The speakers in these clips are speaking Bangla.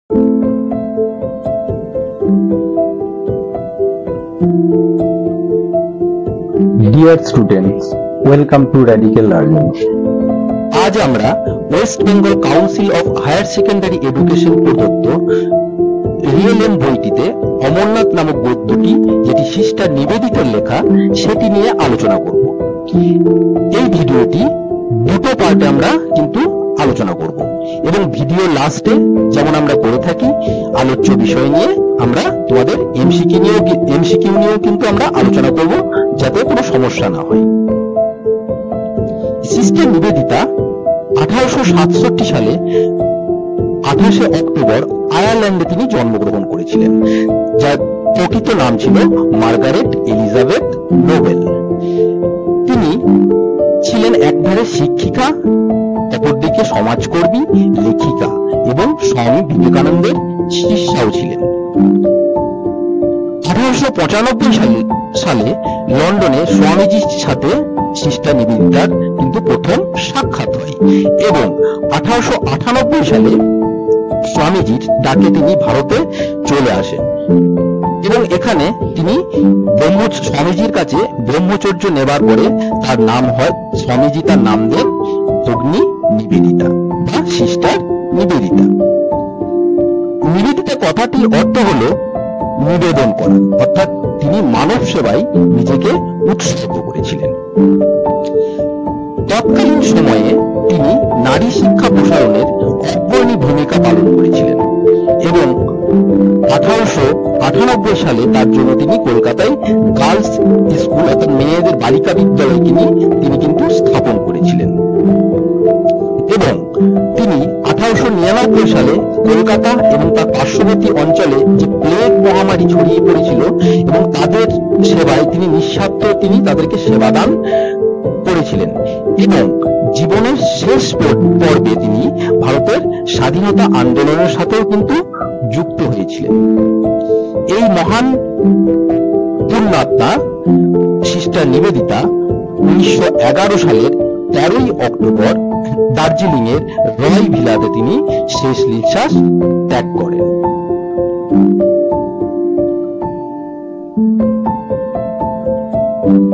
Dear students, welcome to Radical Learning. আজ আমরা West Bengal council of higher secondary education প্রদত্ত রিয়েলএম বইটিতে অমরনাথ নামক গদ্যটি, যেটি সিস্টার নিবেদিতার লেখা, সেটি নিয়ে আলোচনা করব। এই ভিডিওটি দুটো পার্টে আমরা কিন্তু আলোচনা করব এবং ভিডিও লাস্টে যেমন আমরা করে থাকি আলোচ্য বিষয় নিয়ে আমরা তোমাদের এমসিকিউ নিয়েও কিন্তু আমরা আলোচনা করব, যাতে কোনো সমস্যা না হয়। সিস্টার নিবেদিতা 1867 সালে 28 অক্টোবর আয়ারল্যান্ডে তিনি জন্মগ্রহণ করেছিলেন, যার প্রকৃত নাম ছিল মার্গারেট এলিজাবেথ নোবেল। তিনি ছিলেন একধারে শিক্ষিকা, অপরদিকে সমাজকর্মী, লেখিকা এবং স্বামী বিবেকানন্দের শিষ্যাও ছিলেন। 1895 সালে লন্ডনে স্বামীজির সাথে সিস্টার নিবেদিতার কিন্তু প্রথম সাক্ষাৎ হয় এবং 1898 সালে স্বামীজির ডাকে তিনি ভারতে চলে আসেন এবং এখানে তিনি স্বামীজির কাছে ব্রহ্মচর্য নেবার পরে তার নাম হয়, স্বামীজি তার নাম দেন ভগ্নী নিবেদিতা বা সিস্টার নিবেদিতা। নিবেদিতা কথাটির অর্থ হলো নিবেদন করা, অর্থাৎ তিনি মানব সেবায় নিজেকে উৎসর্গ করেছিলেন। তৎকালীন সময়ে তিনি নারী শিক্ষা প্রসারণের অগ্রণী ভূমিকা পালন করেছিলেন এবং 1898 সালে তার জন্য তিনি কলকাতায় গার্লস স্কুল অর্থাৎ মেয়েদের বালিকা বিদ্যালয় তিনি কিন্তু স্থাপন করেছিলেন এবং তিনি 1899 সালে কলকাতা এবং তার পার্শ্ববর্তী অঞ্চলে যে প্লেগ মহামারী ছড়িয়ে পড়েছিল এবং তাদের সেবায় তিনি নিঃস্বার্থ তাদেরকে সেবাদান করেছিলেন এবং জীবনের শেষ পর্বে তিনি ভারতের স্বাধীনতা আন্দোলনের সাথেও কিন্তু যুক্ত হয়েছিলেন। এই মহান পুণ্যাত্মা সিস্টার নিবেদিতা 1911 সালের 13 অক্টোবর দার্জিলিং এর রয় ভিলাতে তিনি শেষ নিঃশ্বাস ত্যাগ করেন।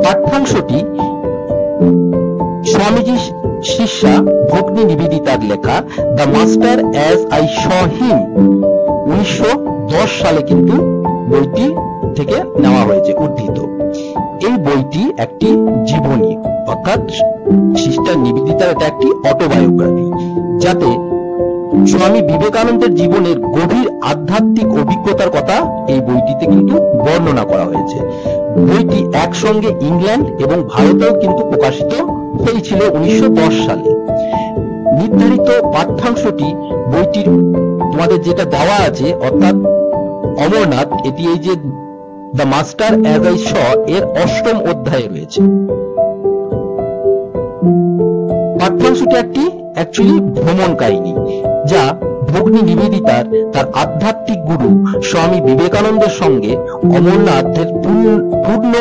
পাঠ্যাংশটি স্বামীজি শিষ্যা ভগ্নী নিবেদিতার লেখা the master as I saw him 1910 সালে কিন্তু বইটি থেকে নেওয়া হয়েছে, উদ্ধৃত। এই বইটি একটি জীবনী, অর্থাৎ সিস্টার নিবেদিতার এটা একটি অটোবায়োগ্রাফি, যাতে স্বামী বিবেকানন্দের জীবনের গভীর আধ্যাত্মিক অভিজ্ঞতার কথা এই বইটিতে কিন্তু বর্ণনা করা হয়েছে। বইটি একসঙ্গে ইংল্যান্ড এবং ভারতেও কিন্তু প্রকাশিত হয়েছিল 1910 সালে। নির্ধারিত পাঠ্যাংশটি বইটির তোমাদের যেটা দেওয়া আছে, অর্থাৎ অমরনাথ, এটি এই যে দ্য মাস্টার অ্যাজ আই স এর 8ম অধ্যায়ে রয়েছে। পাঠ্যাংশটি একটি অ্যাকচুয়ালি ভ্রমণ কাহিনী, যা ভগ্নী নিবেদিতার তার আধ্যাত্মিক গুরু স্বামী বিবেকানন্দের সঙ্গে অমরনাথের পূর্ণ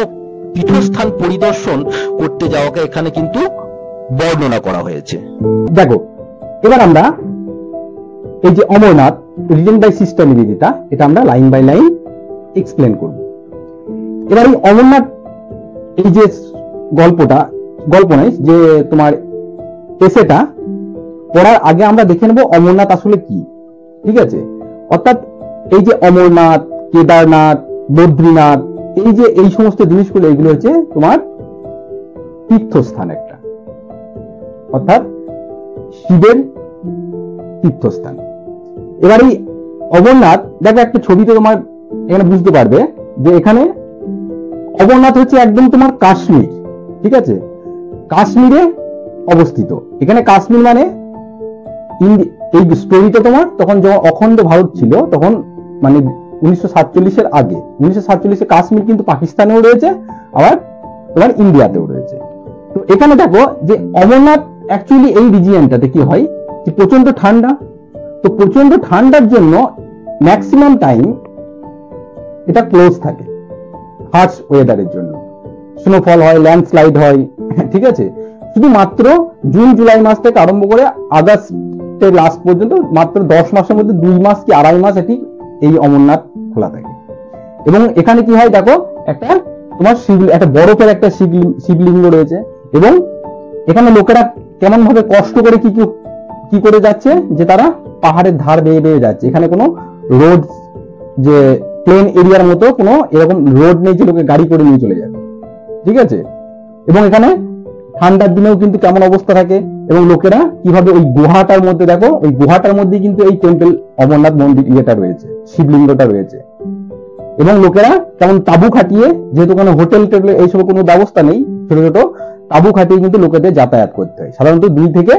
পীঠস্থান পরিদর্শন করতে যাওয়াকে এখানে কিন্তু বর্ণনা করা হয়েছে। দেখো, এবার আমরা এই যে Amarnath written by sister Nivedita, এটা আমরা লাইন বাই লাইন এক্সপ্লেন করব। এবার এই অমরনাথ এই যে গল্প নয়, যে তোমার এসেটা পড়ার আগে আমরা দেখে নেব অমরনাথ আসলে কি। ঠিক আছে? অর্থাৎ এই যে অমরনাথ, কেদারনাথ, বদ্রীনাথ, এই সমস্ত জিনিসগুলো, এগুলো হচ্ছে তোমার তীর্থস্থান একটা, অর্থাৎ শিবের তীর্থস্থান। এবার এই অমরনাথ, দেখো একটা ছবিতে তোমার এখানে বুঝতে পারবে যে এখানে অমরনাথ হচ্ছে একদম তোমার কাশ্মীর। ঠিক আছে? কাশ্মীরে অবস্থিত। এখানে কাশ্মীর মানে এই স্টোরিটা তোমার তখন যখন অখণ্ড ভারত ছিল, তখন মানে 1947 আগে, 1947 কাশ্মীর কিন্তু পাকিস্তানেও রয়েছে, আবার তোমার ইন্ডিয়াতেও রয়েছে। তো এখানে দেখো যে অমরনাথ অ্যাকচুয়ালি এই রিজিয়নটাতে কি হয়, যে প্রচন্ড ঠান্ডা। তো প্রচন্ড ঠান্ডার জন্য ম্যাক্সিমাম টাইম এটা ক্লোজ থাকে, হার্শ ওয়েদারের জন্য। স্নোফল হয়, ল্যান্ডস্লাইড হয়। ঠিক আছে? শুধুমাত্র জুন জুলাই মাস থেকে আরম্ভ করে আগস্ট থেকে লাস্ট পর্যন্ত মাত্র 10 মাসের মধ্যে 2 মাস কি 2.5 মাস এটি এই অমরনাথ খোলা থাকে। এবং এখানে কি হয় দেখো, একটা তোমার একটা বরফের একটা শিবলিঙ্গ রয়েছে, এবং এখানে লোকেরা কেমন ভাবে কষ্ট করে কি করে যাচ্ছে, যে তারা পাহাড়ের ধার বেয়ে বেয়ে যাচ্ছে। এখানে কোনো রোড, যে প্লেন এরিয়ার মতো কোনো এরকম রোড নেই যে লোকে গাড়ি করে নিয়ে চলে যাবে, ঠিক আছে। এবং এখানে ঠান্ডার দিনেও কিন্তু কেমন অবস্থা থাকে, এবং লোকেরা কিভাবে ওই গুহাটার মধ্যে, দেখো ওই গুহাটার মধ্যে কিন্তু এই টেম্পল অমরনাথ মন্দির ইয়েটা রয়েছে, শিবলিঙ্গটা রয়েছে। এবং লোকেরা কেমন তাবু খাটিয়ে, যেহেতু কোনো হোটেল টেবিল এইসব কোনো ব্যবস্থা নেই, ছোট ছোট তাবু খাটিয়ে কিন্তু লোকেদের যাতায়াত করতে হয়। সাধারণত 2 থেকে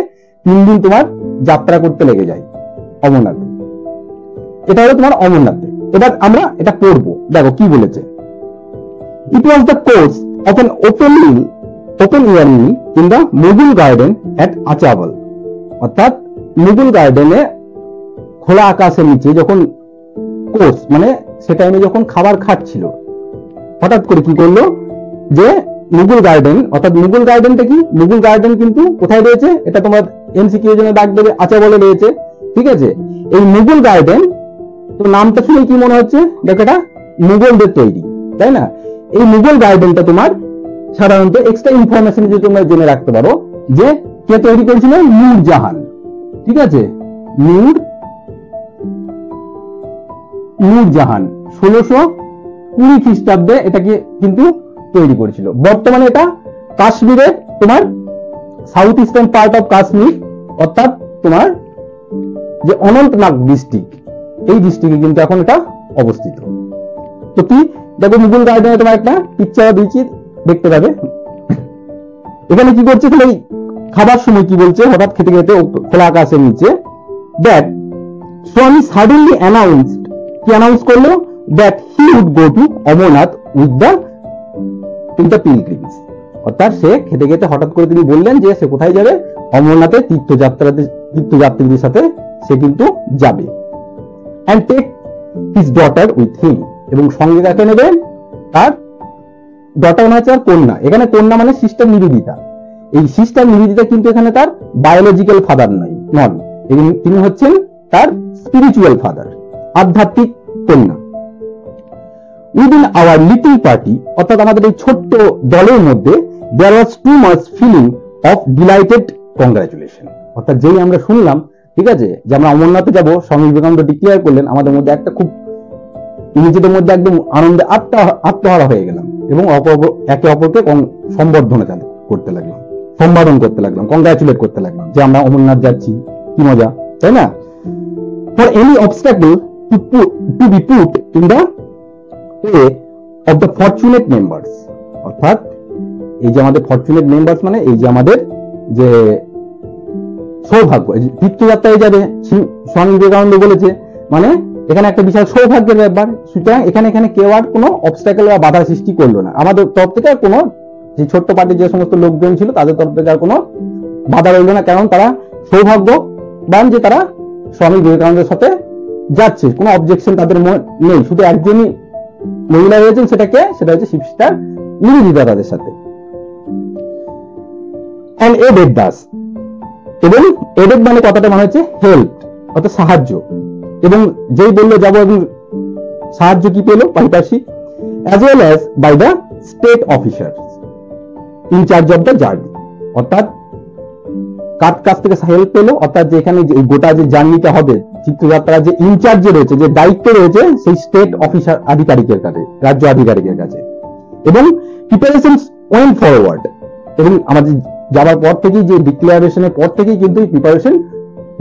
3 দিন তোমার যাত্রা করতে লেগে যায় অমরনাথে। এটা হলো তোমার অমরনাথে। এবার আমরা এটা পড়বো, দেখো কি বলেছে। It was the course of an open air meal in the Mughal garden at Achabal. অর্থাৎ মুঘল গার্ডেনে খোলা আকাশের নিচে যখন কোর্স, মানে সে টাইমে যখন খাবার খাচ্ছিল, হঠাৎ করে কি করলো, যে মুঘল গার্ডেন, অর্থাৎ মুঘল গার্ডেনটা কি, মুঘল গার্ডেন কিন্তু কোথায় রয়েছে, এটা তোমার এমসিকিউ এর জন্য দাগ দেবে, আচাবলে রয়েছে, ঠিক আছে। এই মুঘল গার্ডেন, তো নামটা শুনে কি মনে হচ্ছে, দেখো এটা মুঘলদের তৈরি, তাই না। এই মুঘল গার্ডেনটা তোমার সাধারণত এক্সট্রা ইনফরমেশন যে তোমরা জেনে রাখতে পারো, যে কে তৈরি করেছিল, নূরজাহান, ঠিক আছে। নূরজাহান 1620 খ্রিস্টাব্দে এটাকে কিন্তু তৈরি করেছিল। বর্তমানে এটা কাশ্মীরের তোমার south eastern part of Kashmir, অর্থাৎ তোমার যে অনন্তনাগ ডিস্ট্রিক্ট, এই ডিস্ট্রিক্টে কিন্তু এখন এটা অবস্থিত। তো কি দেখো, মুঘল গার্ডেনে তোমার একটা পিকচার দিয়েছি, দেখতে পাবে। এখানে কি করছে, তাহলে খাবার সময় কি বলছে, হঠাৎ খেতে খেতে খোলা আকাশের নিচে, দ্যাট স্বামী সাডেনলি অ্যানাউন্সড, কি অ্যানাউন্স করলো, that he would go to Amarnath with the অর্থাৎ সে খেতে খেতে হঠাৎ করে তিনি বললেন যে সে কোথায় যাবে, অমরনাথে তীর্থযাত্রীদের সাথে সে কিন্তু যাবে। and take his daughter with him, এবং সঙ্গে কাকে নেবেন, তার ডটার মানে হচ্ছে কন্যা। এখানে কন্যা মানে সিস্টার নিবেদিতা। এই সিস্টার নিবেদিতা কিন্তু এখানে তার বায়োলজিক্যাল ফাদার নন, তিনি হচ্ছেন তার স্পিরিচুয়াল ফাদার, আধ্যাত্মিক কন্যা। উইদিন আওয়ার লিটল পার্টি, অর্থাৎ আমাদের এই ছোট্ট দলের মধ্যে, there was too much feeling of delighted congratulation. অর্থাৎ যেই আমরা শুনলাম, ঠিক আছে, যে আমরা অমরনাথে যাব, স্বামী বিবেকানন্দ ডিক্লেয়ার করলেন, আমাদের মধ্যে একটা খুব নিজেদের মধ্যে একদম আনন্দে আত্মহারা হয়ে গেলাম, এবং একে অপরকে সম্বর্ধনা করতে লাগলাম, সম্বোধন করতে লাগলাম, কংগ্রাচুলেট করতে লাগলাম, যে আমরা অমরনাথ যাচ্ছি, কি মজা, তাই না। For any obstacle to be put in the way of the fortunate members, অর্থাৎ এই যে আমাদের ফরচুনেট মেম্বার্স মানে এই যে আমাদের যে সৌভাগ্য, তীর্থযাত্রায় যাবে, স্বামী বিবেকানন্দ বলেছে, মানে এখানে একটা বিশাল সৌভাগ্যের ব্যাপার। সুতরাং এখানে কেউ আর কোনো অবস্টাকেল বা বাধা সৃষ্টি করলো না, আমাদের তরফ থেকে আর কোনো, যে ছোট্ট পার্টির যে সমস্ত লোকজন ছিল তাদের তরফ থেকে আর কোনো বাধা রইল না, কারণ তারা সৌভাগ্যবান যে তারা স্বামী বিবেকানন্দের সাথে যাচ্ছে, কোনো অবজেকশন তাদের নেই। শুধু একজনই মহিলা রয়েছেন, সেটা হচ্ছে সিস্টার নিবেদিতা তাদের সাথে। and aided thus, এবং এডেড মানে কথাটা মানে হচ্ছে হেল্প, অর্থাৎ সাহায্য। এবং যেই বললো যাবো, এবং সাহায্য কি পেলো, পারিপার্শ্বিক, as well as by the state officers in charge of the journey, অর্থাৎ কার কাছ থেকে হেল্প পেলো, অর্থাৎ যে এখানে যে গোটা যে জার্নিটা হবে, তীর্থযাত্রার যে ইনচার্জ রয়েছে, যে দায়িত্ব রয়েছে, সেই স্টেট অফিসার আধিকারিকের কাছে, রাজ্য আধিকারিকের কাছে। এবং প্রিপারেশন ওয়েন্ট ফরওয়ার্ড, এবং আমাদের যাওয়ার পর থেকেই, যে ডিক্লারেশনের পর থেকেই কিন্তু প্রিপারেশন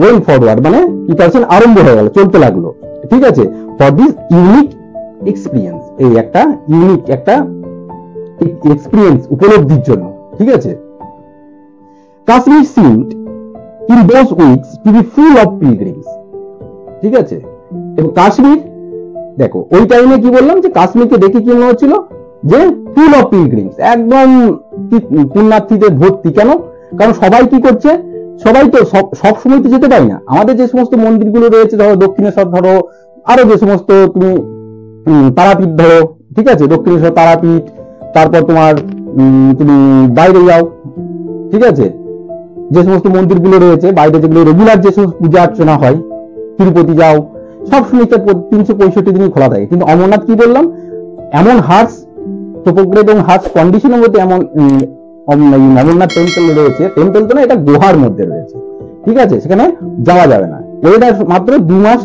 ওয়েন্ট ফরওয়ার্ড, মানে প্রিপারেশন আরম্ভ হয়ে গেল, চলতে লাগলো, ঠিক আছে। ফর দিস ইউনিক এক্সপিরিয়েন্স, এই একটা ইউনিক একটা এক্সপিরিয়েন্স উপলব্ধির জন্য, ঠিক আছে। Kashmir seemed in those weeks to be full of pilgrims, ঠিক আছে। এবং কাশ্মীর, দেখো ওই টাইমে কি বললাম, যে কাশ্মীরকে দেখে কি মনে হচ্ছিল, যে ফুল অফ পিলগ্রিমস, একদম পুণ্যার্থীদের ভর্তি। কেন? কারণ সবাই কি করছে, সবাই তো সব সময় তো যেতে পারি না। আমাদের যে সমস্ত মন্দিরগুলো রয়েছে, ধরো দক্ষিণেশ্বর, ধরো আরো যে সমস্ত তুমি তারাপীঠ ধরো, ঠিক আছে, দক্ষিণেশ্বর, তারাপীঠ, তারপর তোমার তুমি বাইরে যাও, ঠিক আছে, যে সমস্ত মন্দিরগুলো রয়েছে বাইরে, যেগুলো রেগুলার যে সমস্ত পূজা অর্চনা হয়, তিরুপতি যাও, সব শুনেছে 365 দিনই খোলা থাকে। কিন্তু অমরনাথ কি বললাম, এমন হার্স টোপোগ্রাফি এবং হার্স কন্ডিশনের মধ্যে এমন অমরনাথ টেম্পল রয়েছে, টেম্পল তো না, এটা গুহার মধ্যে রয়েছে, ঠিক আছে, সেখানে যাওয়া যাবে না। ওয়েদার মাত্র 2 মাস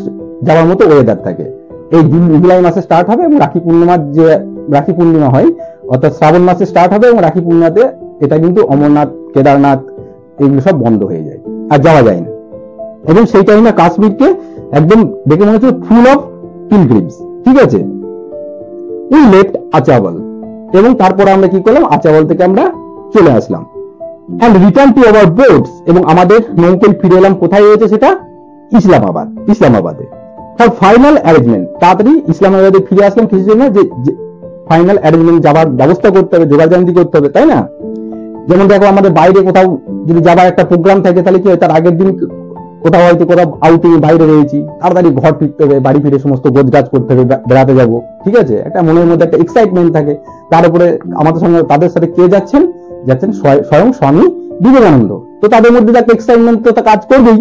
যাওয়ার মতো ওয়েদার থাকে। এই জুলাই মাসে স্টার্ট হবে এবং রাখি পূর্ণিমা হয়, অর্থাৎ শ্রাবণ মাসে স্টার্ট হবে এবং রাখি পূর্ণিমাতে এটা কিন্তু অমরনাথ, কেদারনাথ এগুলো সব বন্ধ হয়ে যায়, আর যাওয়া যায় না। এবং সেই টাইমে কাশ্মীরকে একদম দেখে মনে হচ্ছে ফুল অফ পিলগ্রিমস, ঠিক আছে। উই লেফট আচাবল, এবং তারপরে আমরা কি করলাম, আচাবল থেকে আমরা চলে আসলাম। and return to our boats, এবং আমাদের নৌকোয় ফিরে এলাম। কোথায় রয়েছে সেটা? ইসলামাবাদে। ফর ফাইনাল অ্যারেঞ্জমেন্ট, তাড়াতাড়ি ইসলামাবাদে ফিরে আসলাম কিছুর জন্য, যে ফাইনাল অ্যারেঞ্জমেন্ট যাবার ব্যবস্থা করতে হবে, জোগাড়জান্তি করতে হবে, তাই না? যেমন দেখো, আমাদের বাইরে কোথাও যদি যাবার একটা প্রোগ্রাম থাকে, তাহলে কি হয়, তার আগের দিন কোথাও হয়তো কোথাও আউটিং বাইরে রয়েছি, তাড়াতাড়ি ঘর ফিরতে হবে, বাড়ি ফিরে সমস্ত গোছগাছ করতে হবে, বেড়াতে যাবো, ঠিক আছে, একটা মনের মধ্যে একটা এক্সাইটমেন্ট থাকে। তার উপরে আমাদের সঙ্গে তাদের সাথে কে যাচ্ছেন স্বয়ং স্বামী বিবেকানন্দ, তো তাদের মধ্যে একটা এক্সাইটমেন্ট তো কাজ করবেই।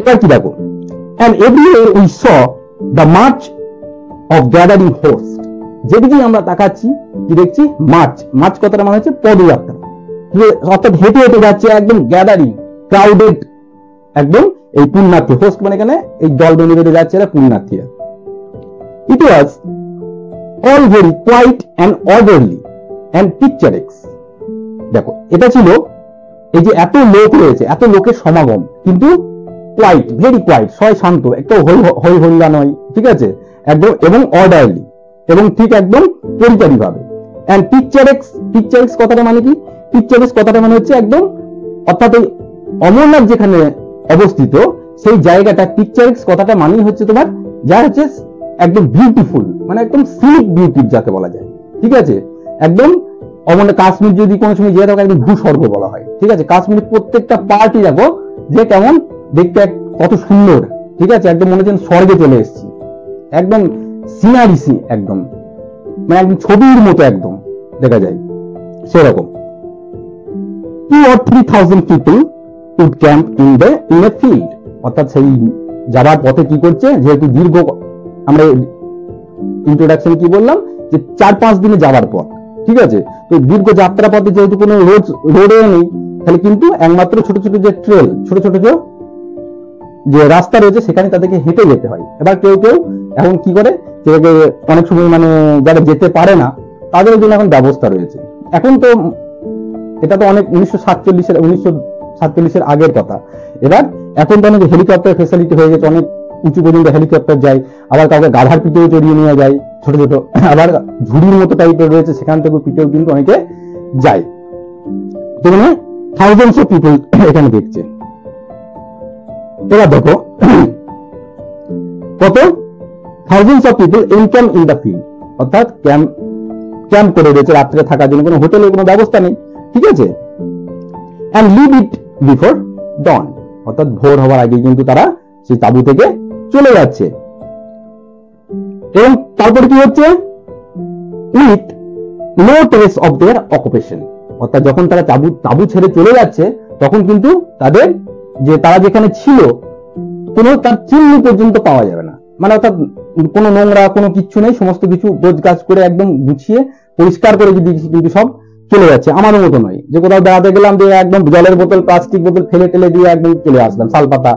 এবার কি দেখো, and everywhere we saw the march of gathering hosts, যেদিকে আমরা তাকাচ্ছি কি দেখছি, মার্চ কথাটা মানে হচ্ছে পদযাত্রা, অর্থাৎ হেঁটে হেঁটে যাচ্ছে একদম গ্যাদারিং ক্রাউডেড, একদম এই পুণ্যার্থী, হোস্ট মানে এখানে এই দল বেঁধে বেঁধে যাচ্ছে এরা পুণ্যার্থীরা। It was all very quiet and orderly and picturesque. দেখো, এটা ছিল এই যে এত লোক রয়েছে, এত লোকের সমাগম, কিন্তু কোয়াইট, ভেরি কোয়াইট, শান্ত, একটু হই হল্লা নয়, ঠিক আছে, একদম, এবং অর্ডারলি, এবং ঠিক একদম পরিপাটি ভাবে। অ্যান্ড পিকচারেক্স কথাটা মানে কি? পিকচারেক্স কথাটা মানে হচ্ছে একদম, অর্থাৎ এই অমরনাথ যেখানে অবস্থিত সেই জায়গাটা, পিকচারেক্স কথাটা মানেই হচ্ছে তোমার, যা হচ্ছে একদম বিউটিফুল, মানে একদম সিনিক বিউটি যাকে বলা যায়, ঠিক আছে, একদম। অমরনাথ কাশ্মীর যদি কোনো সময় যেয়ে থাকো, একদম ভূস্বর্গ বলা হয়, ঠিক আছে। কাশ্মীরের প্রত্যেকটা পার্টি দেখো যে কেমন দেখতে, কত সুন্দর, ঠিক আছে, একদম মনে হচ্ছে স্বর্গে চলে এসেছি, একদম সিনারি, একদম মানে একদম ছবির মতো একদম দেখা যায় সেরকম। 2 or 3,000 people would camp in a field, অর্থাৎ সেই যাবার পথে কি করছে, যেহেতু দীর্ঘ, আমরা ইন্ট্রোডাকশন কি বললাম, যে 4-5 দিনে যাওয়ার পথ, ঠিক আছে, তো দীর্ঘ যাত্রা পথে যেহেতু কোনো রোডও নেই, তাহলে কিন্তু একমাত্র ছোট ছোট যে ট্রেল, ছোট ছোট যে রাস্তা রয়েছে, সেখানে তাদেরকে হেঁটে যেতে হয়। এবার কেউ এখন কি করে, অনেক সময় মানে যারা যেতে পারে না, তাদের জন্য এখন ব্যবস্থা রয়েছে। এখন তো এটা তো অনেক 1947-এর আগের কথা। এবার এখন তো অনেক হেলিকপ্টার ফেসিলিটি হয়ে গেছে, অনেক উঁচু পর্যন্ত হেলিকপ্টার যায়, আবার কাউকে গাধার পিঠেও চড়িয়ে নিয়ে যায়, ছোট ছোট, আবার ঝুড়ির মতো টাইপের রয়েছে, সেখান থেকে পিঠেও কিন্তু অনেকে যায়। তো মানে থাউজেন্ডস অফ পিপল এখানে দেখছে। এবার দেখো কত thousands of people encamp in the field, অর্থাৎ ক্যাম্প করে রয়েছে রাত্রে থাকার জন্য, কোনো হোটেলের কোনো ব্যবস্থা নেই, ঠিক আছে। and leave it before dawn, অর্থাৎ ভোর হওয়ার আগে কিন্তু তারা সেই তাঁবু থেকে চলে যাচ্ছে। এবং তারপরে কি হচ্ছে, with no trace of their occupation, অর্থাৎ যখন তারা তাঁবু ছেড়ে চলে যাচ্ছে, তখন কিন্তু তাদের যে তারা যেখানে ছিল কোনো তার চিহ্ন পর্যন্ত পাওয়া যাবে না, মানে অর্থাৎ কোনো নোংরা কোনো কিচ্ছু নেই, সমস্ত কিছু গোছগাছ করে একদম গুছিয়ে পরিষ্কার করে কিন্তু সব চলে যাচ্ছে। আমাদের মতো নয় যে কোথাও বেড়াতে গেলাম, যে একদম জলের বোতল, প্লাস্টিক বোতল ফেলে টেলে দিয়ে একদম চলে আসলাম, শালপাতা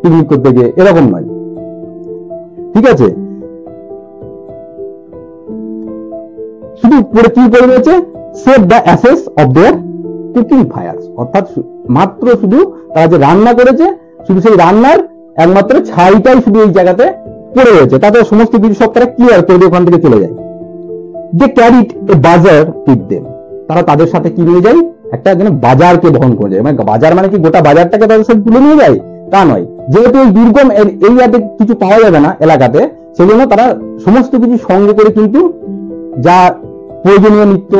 পিকনিক করতে গিয়ে, এরকম নয়, ঠিক আছে। শুধু কি করে রয়েছে, save the ashes of their cooking fires, অর্থাৎ মাত্র শুধু তারা যে রান্না করেছে, শুধু সেই রান্নার একমাত্র ছাইটাই শুধু এই জায়গাতে পড়ে রয়েছে, তাতে সমস্ত কিছু সব তারা ক্লিয়ার করে ওখান থেকে চলে যায়। যে ক্যারিড এ বাজার উইথ দেম, তারা তাদের সাথে কি নিয়ে যায়, একটা বাজারকে বহন করে যায়। মানে বাজার মানে কি গোটা বাজারটাকে তাদের সাথে তুলে নিয়ে যায় তা নয়, যেহেতু এই দুর্গম এরিয়াতে কিছু পাওয়া যাবে না এলাকাতে, সেজন্য তারা সমস্ত কিছু সঙ্গে করে কিন্তু যা প্রয়োজনীয় নিত্য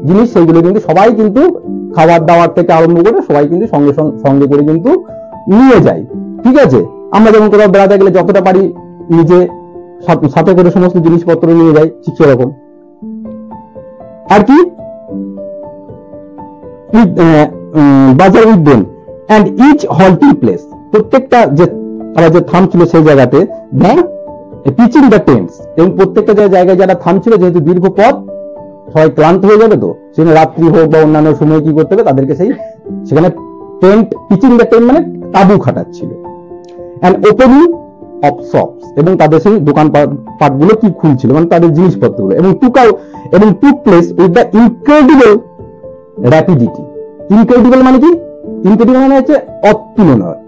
জিনিস সেইগুলো কিন্তু সবাই কিন্তু খাবার দাবার থেকে আরম্ভ করে সবাই কিন্তু সঙ্গে করে কিন্তু নিয়ে যায়, ঠিক আছে। আমরা যেমন কোথাও বেড়াতে গেলে যতটা পারি নিজে সাথে করে সমস্ত জিনিসপত্র নিয়ে যাই, ঠিক সেরকম। আর কি বাজার with them and each halting place, প্রত্যেকটা যে তারা যে থামছিল সেই জায়গাতে দ্য পিচিং দ্য টেন্টস, এবং প্রত্যেকটা জায়গায় যারা থামছিল, যেহেতু দীর্ঘ পথ সবাই ক্লান্ত হয়ে যাবে, তো সেখানে রাত্রি হোক বা অন্যান্য সময় কি করতে হবে, তাদেরকে সেখানে টেন্ট, পিচিং দ্য টেন্ট মানে তাবু খাটাচ্ছিল। অ্যান্ড ওপেনিং অফ শপস, এবং তাদের সেই দোকান পাটগুলো কি খুলছিল, মানে তাদের জিনিসপত্রগুলো, এবং took place with the incredible rapidity. Incredible মানে কি? ইনক্রেডিবল মানে হচ্ছে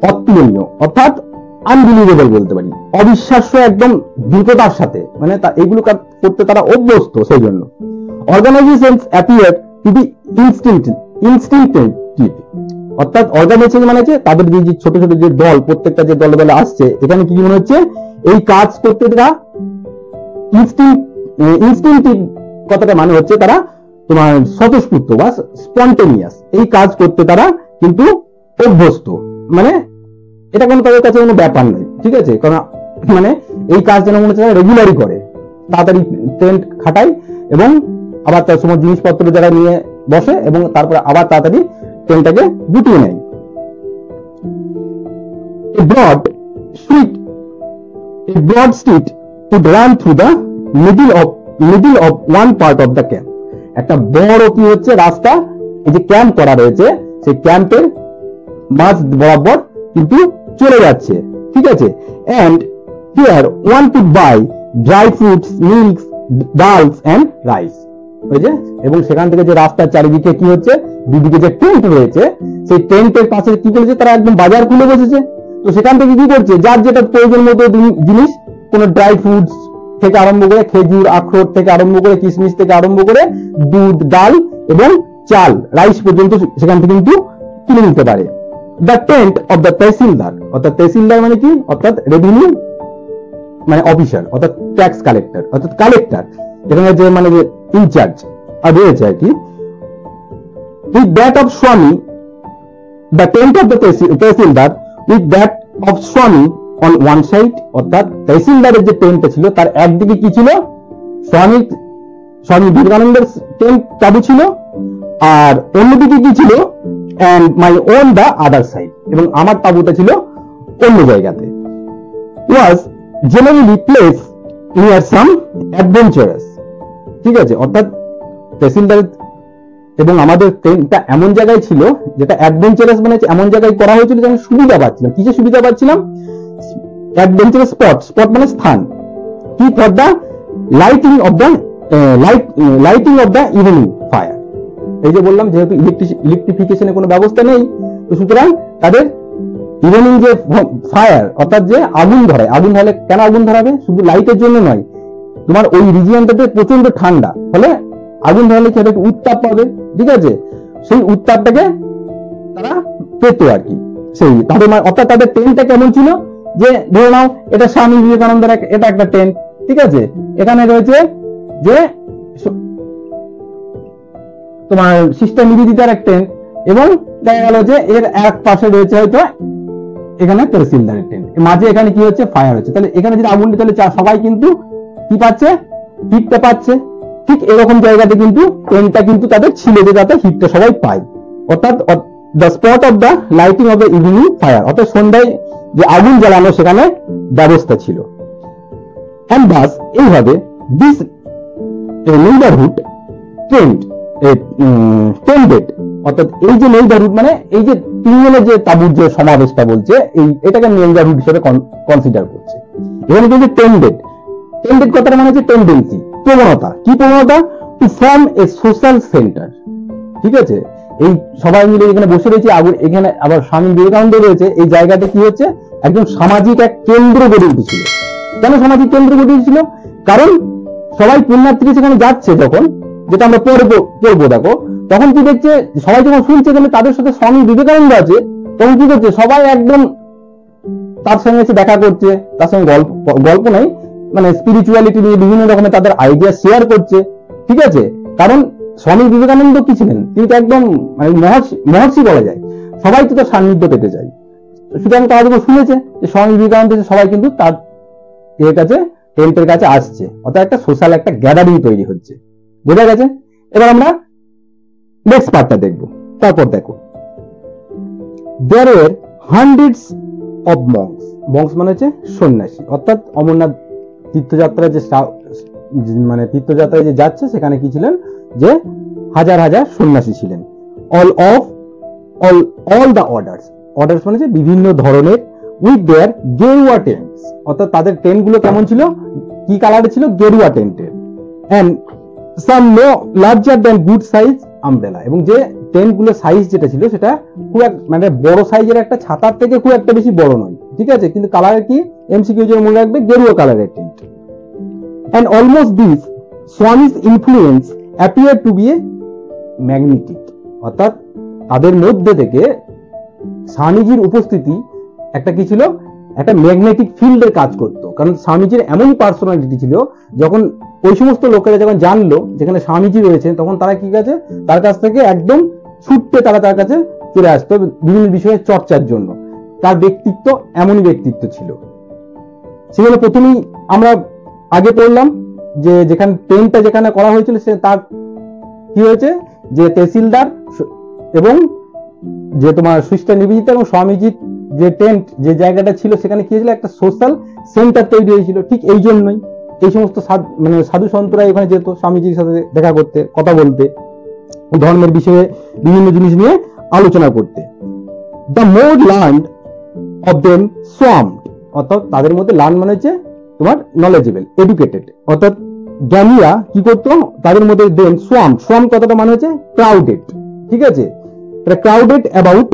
অতুলনীয়, অর্থাৎ আনবিলিভেবল বলতে পারি, অবিশ্বাস্য একদম দ্রুততার সাথে, মানে এইগুলো করতে তারা অভ্যস্ত, সেই জন্য। Organisations appear to be instinctive, অর্থাৎ অর্গানাইজেশন মানে হচ্ছে তাদের যে ছোট ছোট যে দল, প্রত্যেকটা যে দলে দলে আসছে, এখানে কি মনে হচ্ছে এই কাজ করতে তারা ইনস্টিংটিভ, কথাটা মানে হচ্ছে তারা তোমার স্বতঃস্ফূর্ত বা স্পন্টেনিয়াস, এই কাজ করতে তারা কিন্তু অভ্যস্ত, মানে এটা কোনো তাদের কাছে কোনো ব্যাপার নয়, ঠিক আছে? কারণ মানে এই কাজ যেন মনে হচ্ছে রেগুলারই করে, তাড়াতাড়ি টেন্ট খাটায় এবং আবার তার সময় জিনিসপত্র যারা নিয়ে বসে এবং তারপরে আবার তাড়াতাড়ি টেন্টটাকে গুটিয়ে নেয়। A broad street would run through the middle of one part of the camp. একটা বড় কি হচ্ছে রাস্তা, এই যে ক্যাম্প করা রয়েছে সেই ক্যাম্পের মাঝ বরাবর কিন্তু চলে যাচ্ছে, ঠিক আছে? and here one could buy dry fruits, milks, dals and rice, ওই যে, এবং সেখান থেকে যে রাস্তার চারিদিকে কি হচ্ছে, দুদিকে যে টেন্ট রয়েছে, সেই টেন্টের পাশে কি করেছে তারা, একদম বাজার খুলে বসেছে। তো সেখান থেকে কি করছে, যার যেটা প্রয়োজন মতো জিনিস, কোন ড্রাই ফ্রুটস থেকে আরম্ভ করে, খেজুর, আখরোট থেকে আরম্ভ করে, কিশমিশ থেকে আরম্ভ করে, দুধ, ডাল এবং চাল, রাইস পর্যন্ত সেখান থেকে কিন্তু কিনে নিতে পারে। দ্য টেন্ট অফ দ্য তহসিলদার, অর্থাৎ তহসিলদার মানে কি, অর্থাৎ রেভিনিউ মানে অফিসার, অর্থাৎ ট্যাক্স কালেক্টর, অর্থাৎ কালেক্টর, এখানে যে মানে যে ইনচার্জ রয়েছে আর কি। with that of Swami, the tent of the তহসিলদার with that of Swami on one side, অর্থাৎ তহসিলদারের যে টেন্টটা ছিল তার একদিকে কি ছিল, স্বামী বিবেকানন্দের টেন্ট তাবু ছিল, আর অন্যদিকে কি ছিল, and my own the other side, এবং আমার তাবুটা ছিল অন্য জায়গাতে। was generally placed near some adventurous, ঠিক আছে? অর্থাৎ তহসিলদার এবং আমাদের টেন্টটা এমন জায়গায় ছিল যেটা অ্যাডভেঞ্চারাস, মানে এমন জায়গায় করা হয়েছিল যে আমি সুবিধা পাচ্ছিলাম। কিসে সুবিধা পাচ্ছিলাম? অ্যাডভেঞ্চারাস স্পট মানে স্থান, কি, for the lighting of the evening fire. এই যে বললাম, যেহেতু ইলেকট্রিফিকেশনের কোনো ব্যবস্থা নেই, তো সুতরাং তাদের ইভিনিং যে ফায়ার, অর্থাৎ যে আগুন ধরায়, আগুন ধরালে কেন আগুন ধরাবে, শুধু লাইটের জন্য নয়, তোমার ওই রিজিয়নটাতে প্রচন্ড ঠান্ডা, ফলে আগুন ধরালে কি হবে, উত্তাপ পাবে, ঠিক আছে? সেই উত্তাপটাকে তারা পেত আর কি। সেই তাদের অর্থাৎ তাদের টেন্টটা কেমন ছিল, যে ধরে নাও এটা স্বামী বিবেকানন্দের এটা একটা টেন্ট, ঠিক আছে? এখানে রয়েছে যে তোমার সিস্টার নিবেদিতার এক টেন্ট, এবং দেখা গেল যে এর এক পাশে রয়েছে হয়তো এখানে তহসিলদারের টেন্ট, মাঝে এখানে কি হচ্ছে, ফায়ার হচ্ছে। তাহলে এখানে যদি আগুন, তাহলে সবাই কিন্তু কি পাচ্ছে, হিটটা পাচ্ছে। ঠিক এরকম জায়গাতে কিন্তু টেন্টটা কিন্তু তাদের ছিল, যে যাতে হিটটা সবাই পায়, অর্থাৎ the spot of the lighting of the evening fire, অর্থাৎ সন্ধ্যায় যে আগুন জ্বালানো সেখানে ব্যবস্থা ছিল। এন্ড বাস এইভাবে দিস নেইবারহুড টেন্ডেড, অর্থাৎ এই যে নেইবারহুড মানে এই যে তিনজনের যে তাবুর যে সমাবেশটা বলছে, এটাকে নেইবারহুড হিসেবে কনসিডার করছে। এখানে কিন্তু টেন্ডেড কথাটা মানে হচ্ছে টেন্ডেন্সি, প্রবণতা। কি প্রবণতা? To form A social centre, ঠিক আছে? এই সবাই মিলে এখানে বসে রয়েছে, এখানে আবার স্বামী বিবেকানন্দ রয়েছে, এই জায়গাতে কি হচ্ছে, একদম সামাজিক এক কেন্দ্র গড়ে উঠেছিল। কেন সামাজিক কেন্দ্র গড়ে উঠেছিল? কারণ সবাই পুণ্যার্থী সেখানে যাচ্ছে যখন, যেটা আমরা পড়বো দেখো, তখন কি দেখছে, সবাই যখন শুনছে এখানে তাদের সাথে স্বামী বিবেকানন্দ আছে, তখন কি করছে, সবাই একদম তার সঙ্গে এসে দেখা করছে, তার সঙ্গে গল্প নাই, মানে স্পিরিচুয়ালিটি নিয়ে বিভিন্ন রকমের তাদের আইডিয়া শেয়ার করছে, ঠিক আছে? কারণ স্বামী বিবেকানন্দ কি ছিলেন, তিনি তো একদম মানে মহর্ষি বলা যায়, সবাই তো তার সান্নিধ্য পেতে চায়। সুতরাং তারা যখন শুনেছে যে স্বামী বিবেকানন্দ, সবাই কিন্তু তার এর কাছে, টেন্টের কাছে আসছে, অর্থাৎ একটা সোশ্যাল একটা গ্যাদারিং তৈরি হচ্ছে। বোঝা গেছে? এবার আমরা নেক্সট পার্টটা দেখবো। তারপর দেখো দেয়ার ওয়ার হান্ড্রেডস অফ মঙ্কস, মঙ্কস মানে হচ্ছে সন্ন্যাসী, অর্থাৎ অমরনাথ তীর্থযাত্রা মানে তীর্থযাত্রায় যে যাচ্ছে সেখানে কি ছিলেন, যে হাজার হাজার সন্ন্যাসী ছিলেন। অল দ্য অর্ডার্স, অর্ডার্স মানে যে বিভিন্ন ধরনের, উইথ দেয়ার গেরুয়া টেন্টস, অর্থাৎ তাদের টেন্ট গুলো কেমন ছিল, কি কালারে ছিল, গেরুয়া টেন্টের, and some no larger than good size umbrella, এবং যে টেন্ট গুলো সাইজ যেটা ছিল সেটা খুব মানে বড় সাইজের একটা ছাতার থেকে খুব একটা বেশি বড় নয়, ঠিক আছে, কিন্তু কালারের কি এমসিকিউ যে মনে রাখবে, গেরুয়া কালারের tent. And almost this Swami's influence appeared to be a magnetic, অর্থাৎ তাদের মধ্যে থেকে স্বামীজির উপস্থিতি একটা কি ছিল, একটা ম্যাগনেটিক ফিল্ডের কাজ করত। কারণ স্বামীজির এমনই পার্সোনালিটি ছিল, যখন ওই সমস্ত লোকেরা যখন জানলো যেখানে স্বামীজি রয়েছে, তখন তারা কি কাছে তার কাছ থেকে একদম ছুটতে তারা তার কাছে চলে আসতো বিভিন্ন বিষয়ে চর্চার জন্য। তার ব্যক্তিত্ব এমনই ব্যক্তিত্ব ছিল। সেখানে প্রথমেই আমরা আগে পড়লাম যে যেখানে টেন্টটা যেখানে করা হয়েছিল, সে তার কি হয়েছে, যে তহসিলদার এবং যে তোমার সিস্টার নিবেদিতা এবং স্বামীজির যে টেন্ট যে জায়গাটা ছিল, সেখানে কি হয়েছিল, একটা সোশ্যাল সেন্টার তৈরি হয়েছিল। ঠিক এই জন্যই এই সমস্ত মানে সাধু সন্তরা এখানে যেত স্বামীজির সাথে দেখা করতে, কথা বলতে, ধর্মের বিষয়ে বিভিন্ন জিনিস নিয়ে আলোচনা করতে। The more learned of them swarmed, অর্থাৎ তাদের মধ্যে লার্ন মানে হচ্ছে তোমার নলেজেবল, এডুকেটেড, অর্থাৎ জ্ঞানীরা কি করতো তাদের মধ্যে, দেন সোয়াম কথাটা মানে হচ্ছে ক্রাউডেড, ঠিক আছে, crowded about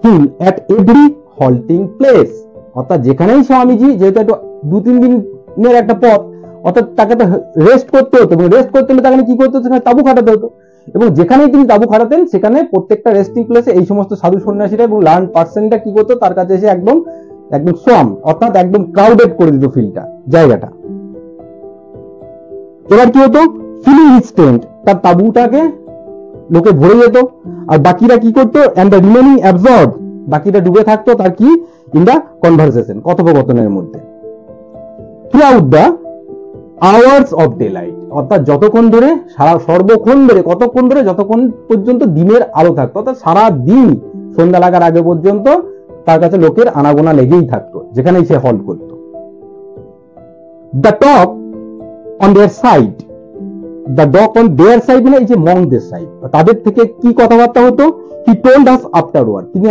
him at every halting place, অর্থাৎ যেখানেই স্বামীজি, যেহেতু একটু 2-3 দিনের একটা পথ, অর্থাৎ তাকে তো রেস্ট করতে হতো, এবং রেস্ট করতে হলে তাকে কি করতে হতো, সেখানে তাবু খাটাতে হতো, এবং যেখানেই তিনি তাবু খাটাতেন সেখানে প্রত্যেকটা রেস্টিং প্লেসে এই সমস্ত সাধু সন্ন্যাসীরা এবং লার্ন পার্সনটা কি করতো, তার কাছে এসে একদম সোয়াম, অর্থাৎ একদম ক্রাউডেড করে দিত ফিল্ডটা, জায়গাটা। এবার কি হতো, ফিলিং হিজ টেন্ট, তার তাবুটাকে লোকে ভরে যেত, আর বাকিরা কি করতো, এন্ড দ্য রিমেনিং অ্যাবজর্ব, বাকিরা ডুবে থাকতো তার কি, ইন দ্য কনভারসেশন, কথোপকথনের মধ্যে। Throughout the hours off day light, অর্থাৎ যতক্ষণ ধরে সর্বক্ষণ ধরে, কতক্ষণ ধরে, যতক্ষণ পর্যন্ত দিনের আলো থাকতো, অর্থাৎ সারা দিন সন্ধ্যা লাগার আগে পর্যন্ত তার কাছে লোকের আনাগোনা লেগেই থাকতো, যেখানেই সে হল্ট করত। The talk on their side, the talk on their side মানে এই যে মঙ্কদের সাইড, তাদের থেকে কি কথাবার্তা হতো, হি টোল্ড আস আফটারওয়ার্ড, তিনি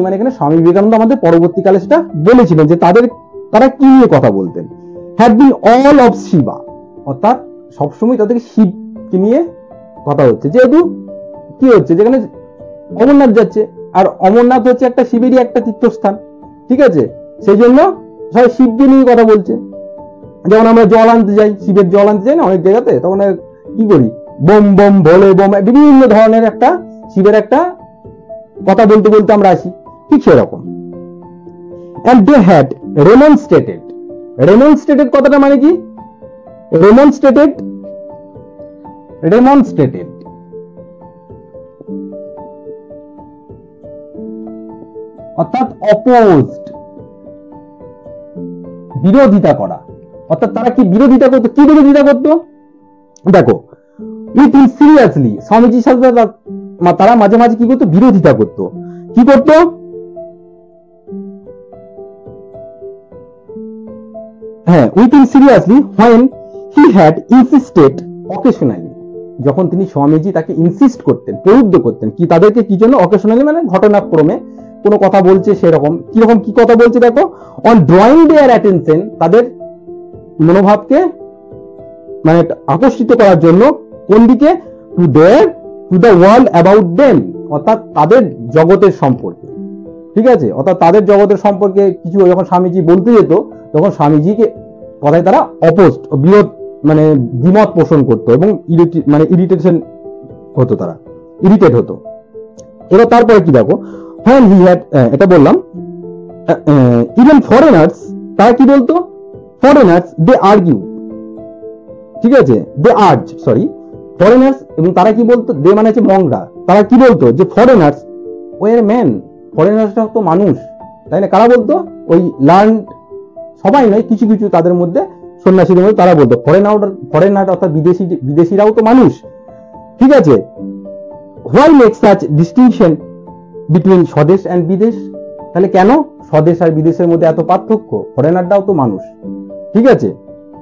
মানে এখানে স্বামী বিবেকানন্দ আমাদের পরবর্তীকালে সেটা বলেছিলেন যে তারা কি নিয়ে কথা বলতেন। Had been all of Shiva, অর্থাৎ সবসময় তাদেরকে শিবকে নিয়ে কথা হচ্ছে, যেহেতু কি হচ্ছে, যেখানে অমরনাথ যাচ্ছে, আর অমরনাথ হচ্ছে একটা শিবেরই একটা তীর্থস্থান, ঠিক আছে, সেই জন্য সবাই শিবকে নিয়ে কথা বলছে। যেমন আমরা জল আনতে যাই, শিবের জল আনতে যাই না অনেক জায়গাতে, তখন কি করি, বোম বোম ভোলে বোম, বিভিন্ন ধরনের একটা শিবের একটা কথা বলতে বলতে আমরা আসি, ঠিক সেরকম। and they had remonstrated কথাটা মানে কি, remonstrated অর্থাৎ অপোজড, বিরোধিতা করা, অর্থাৎ তারা কি বিরোধিতা করতো, কি বিরোধিতা করতো, দেখো, উইথ হিম সিরিয়াসলি, স্বামীজির সাথে তারা মাঝে মাঝে কি করতো, বিরোধিতা করতো, কি করতো, হ্যাঁ, with him seriously when he had insisted occasionally, যখন তিনি স্বামীজি তাকে ইনসিস্ট করতেন, প্রলুব্ধ করতেন, কি তাদেরকে কি জন্য, অকেশনালি মানে ঘটনাক্রমে কোনো কথা বলছে সেরকম, কিরকম কি কথা বলছে দেখো, অন ড্রয়িং দেয়ার অ্যাটেনশন, তাদের মনোভাবকে মানে আকর্ষিত করার জন্য, কোন দিকে, to the world about them, অর্থাৎ তাদের জগতের সম্পর্কে, ঠিক আছে, অর্থাৎ তাদের জগতের সম্পর্কে কিছু যখন স্বামীজি বলতে যেত, তখন স্বামীজিকে কথায় তারা অপোজড, বিরোধ মানে দ্বিমত পোষণ করতো, এবং ইরিটেশন হতো, তারা ইরিটেট হতো। এবার তারপরে কি দেখো, when he had, এটা বললাম, ইভেন ফরেনার্স, তারা কি বলতো, ফরেনার্স দে আর্গিউ, ঠিক আছে, ফরেনার্স, এবং তারা কি বলতো, দে মানে হচ্ছে মংরা, তারা কি বলতো, যে ফরেনার্স ওয়ার ম্যান, ফরেনার্সরা তো মানুষ, তাই না, কারা বলতো, ওই লার্ন, সবাই নয়, কিছু কিছু তাদের মধ্যে সন্ন্যাসীদের মধ্যে তারা বলতো, ফরেনার অর্থাৎ বিদেশিরাও তো মানুষ, ঠিক আছে। Why make such distinction between স্বদেশ অ্যান্ড বিদেশ। তাহলে কেন স্বদেশ আর বিদেশের মধ্যে এত পার্থক্য? ফরেনাররাও তো মানুষ, ঠিক আছে।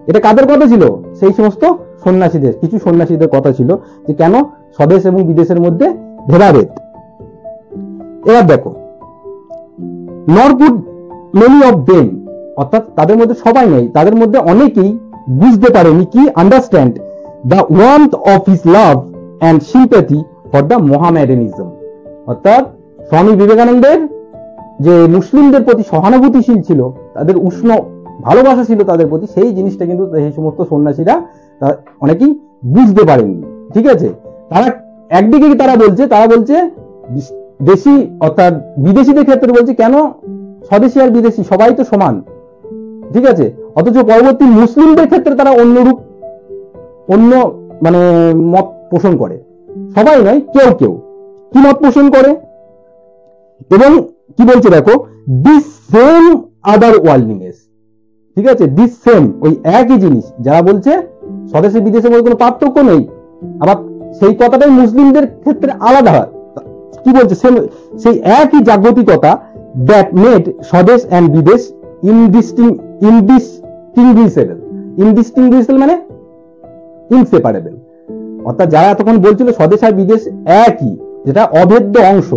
এটা কাদের কথা ছিল? সেই সমস্ত সন্ন্যাসীদের, কিছু সন্ন্যাসীদের কথা ছিল যে কেন স্বদেশ এবং বিদেশের মধ্যে ভেদাভেদ। এবার দেখো, নর কুড মেনি অফ দেম, অর্থাৎ তাদের মধ্যে সবাই নেই, তাদের মধ্যে অনেকেই বুঝতে পারেনি কি, understand the warmth of his love and sympathy for the Mohammedanism. অর্থাৎ স্বামী বিবেকানন্দের যে মুসলিমদের প্রতি সহানুভূতিশীল ছিল, তাদের উষ্ণ ভালোবাসা ছিল তাদের প্রতি, সেই জিনিসটা কিন্তু এই সমস্ত সন্ন্যাসীরা অনেকেই বুঝতে পারেননি, ঠিক আছে। তারা একদিকে তারা বলছে দেশি অর্থাৎ বিদেশিদের ক্ষেত্রে বলছে কেন স্বদেশী আর বিদেশি সবাই তো সমান, ঠিক আছে। অথচ পরবর্তী মুসলিমদের ক্ষেত্রে তারা অন্য মানে মত পোষণ করে, সবাই নয়, কেউ কেউ কি মত পোষণ করে। এবং কি বলছে দেখো, দিস সেম আদার ওয়ার্ল্ডলিনেস, ঠিক আছে, দিস সেম, ওই একই জিনিস যারা বলছে স্বদেশে বিদেশের মধ্যে কোনো পার্থক্য নেই, আবার সেই কথাটাই মুসলিমদের ক্ষেত্রে আলাদা। কি বলছে, সেই একই জাগতিকতা দ্যাট মেড স্বদেশ অ্যান্ড বিদেশ ইনডিস্টিংগুইশেবল মানে ইনসেপারেবল। অর্থাৎ যারা এতক্ষণ বলছিল স্বদেশ আর বিদেশ একই, যেটা অভেদ্য অংশ,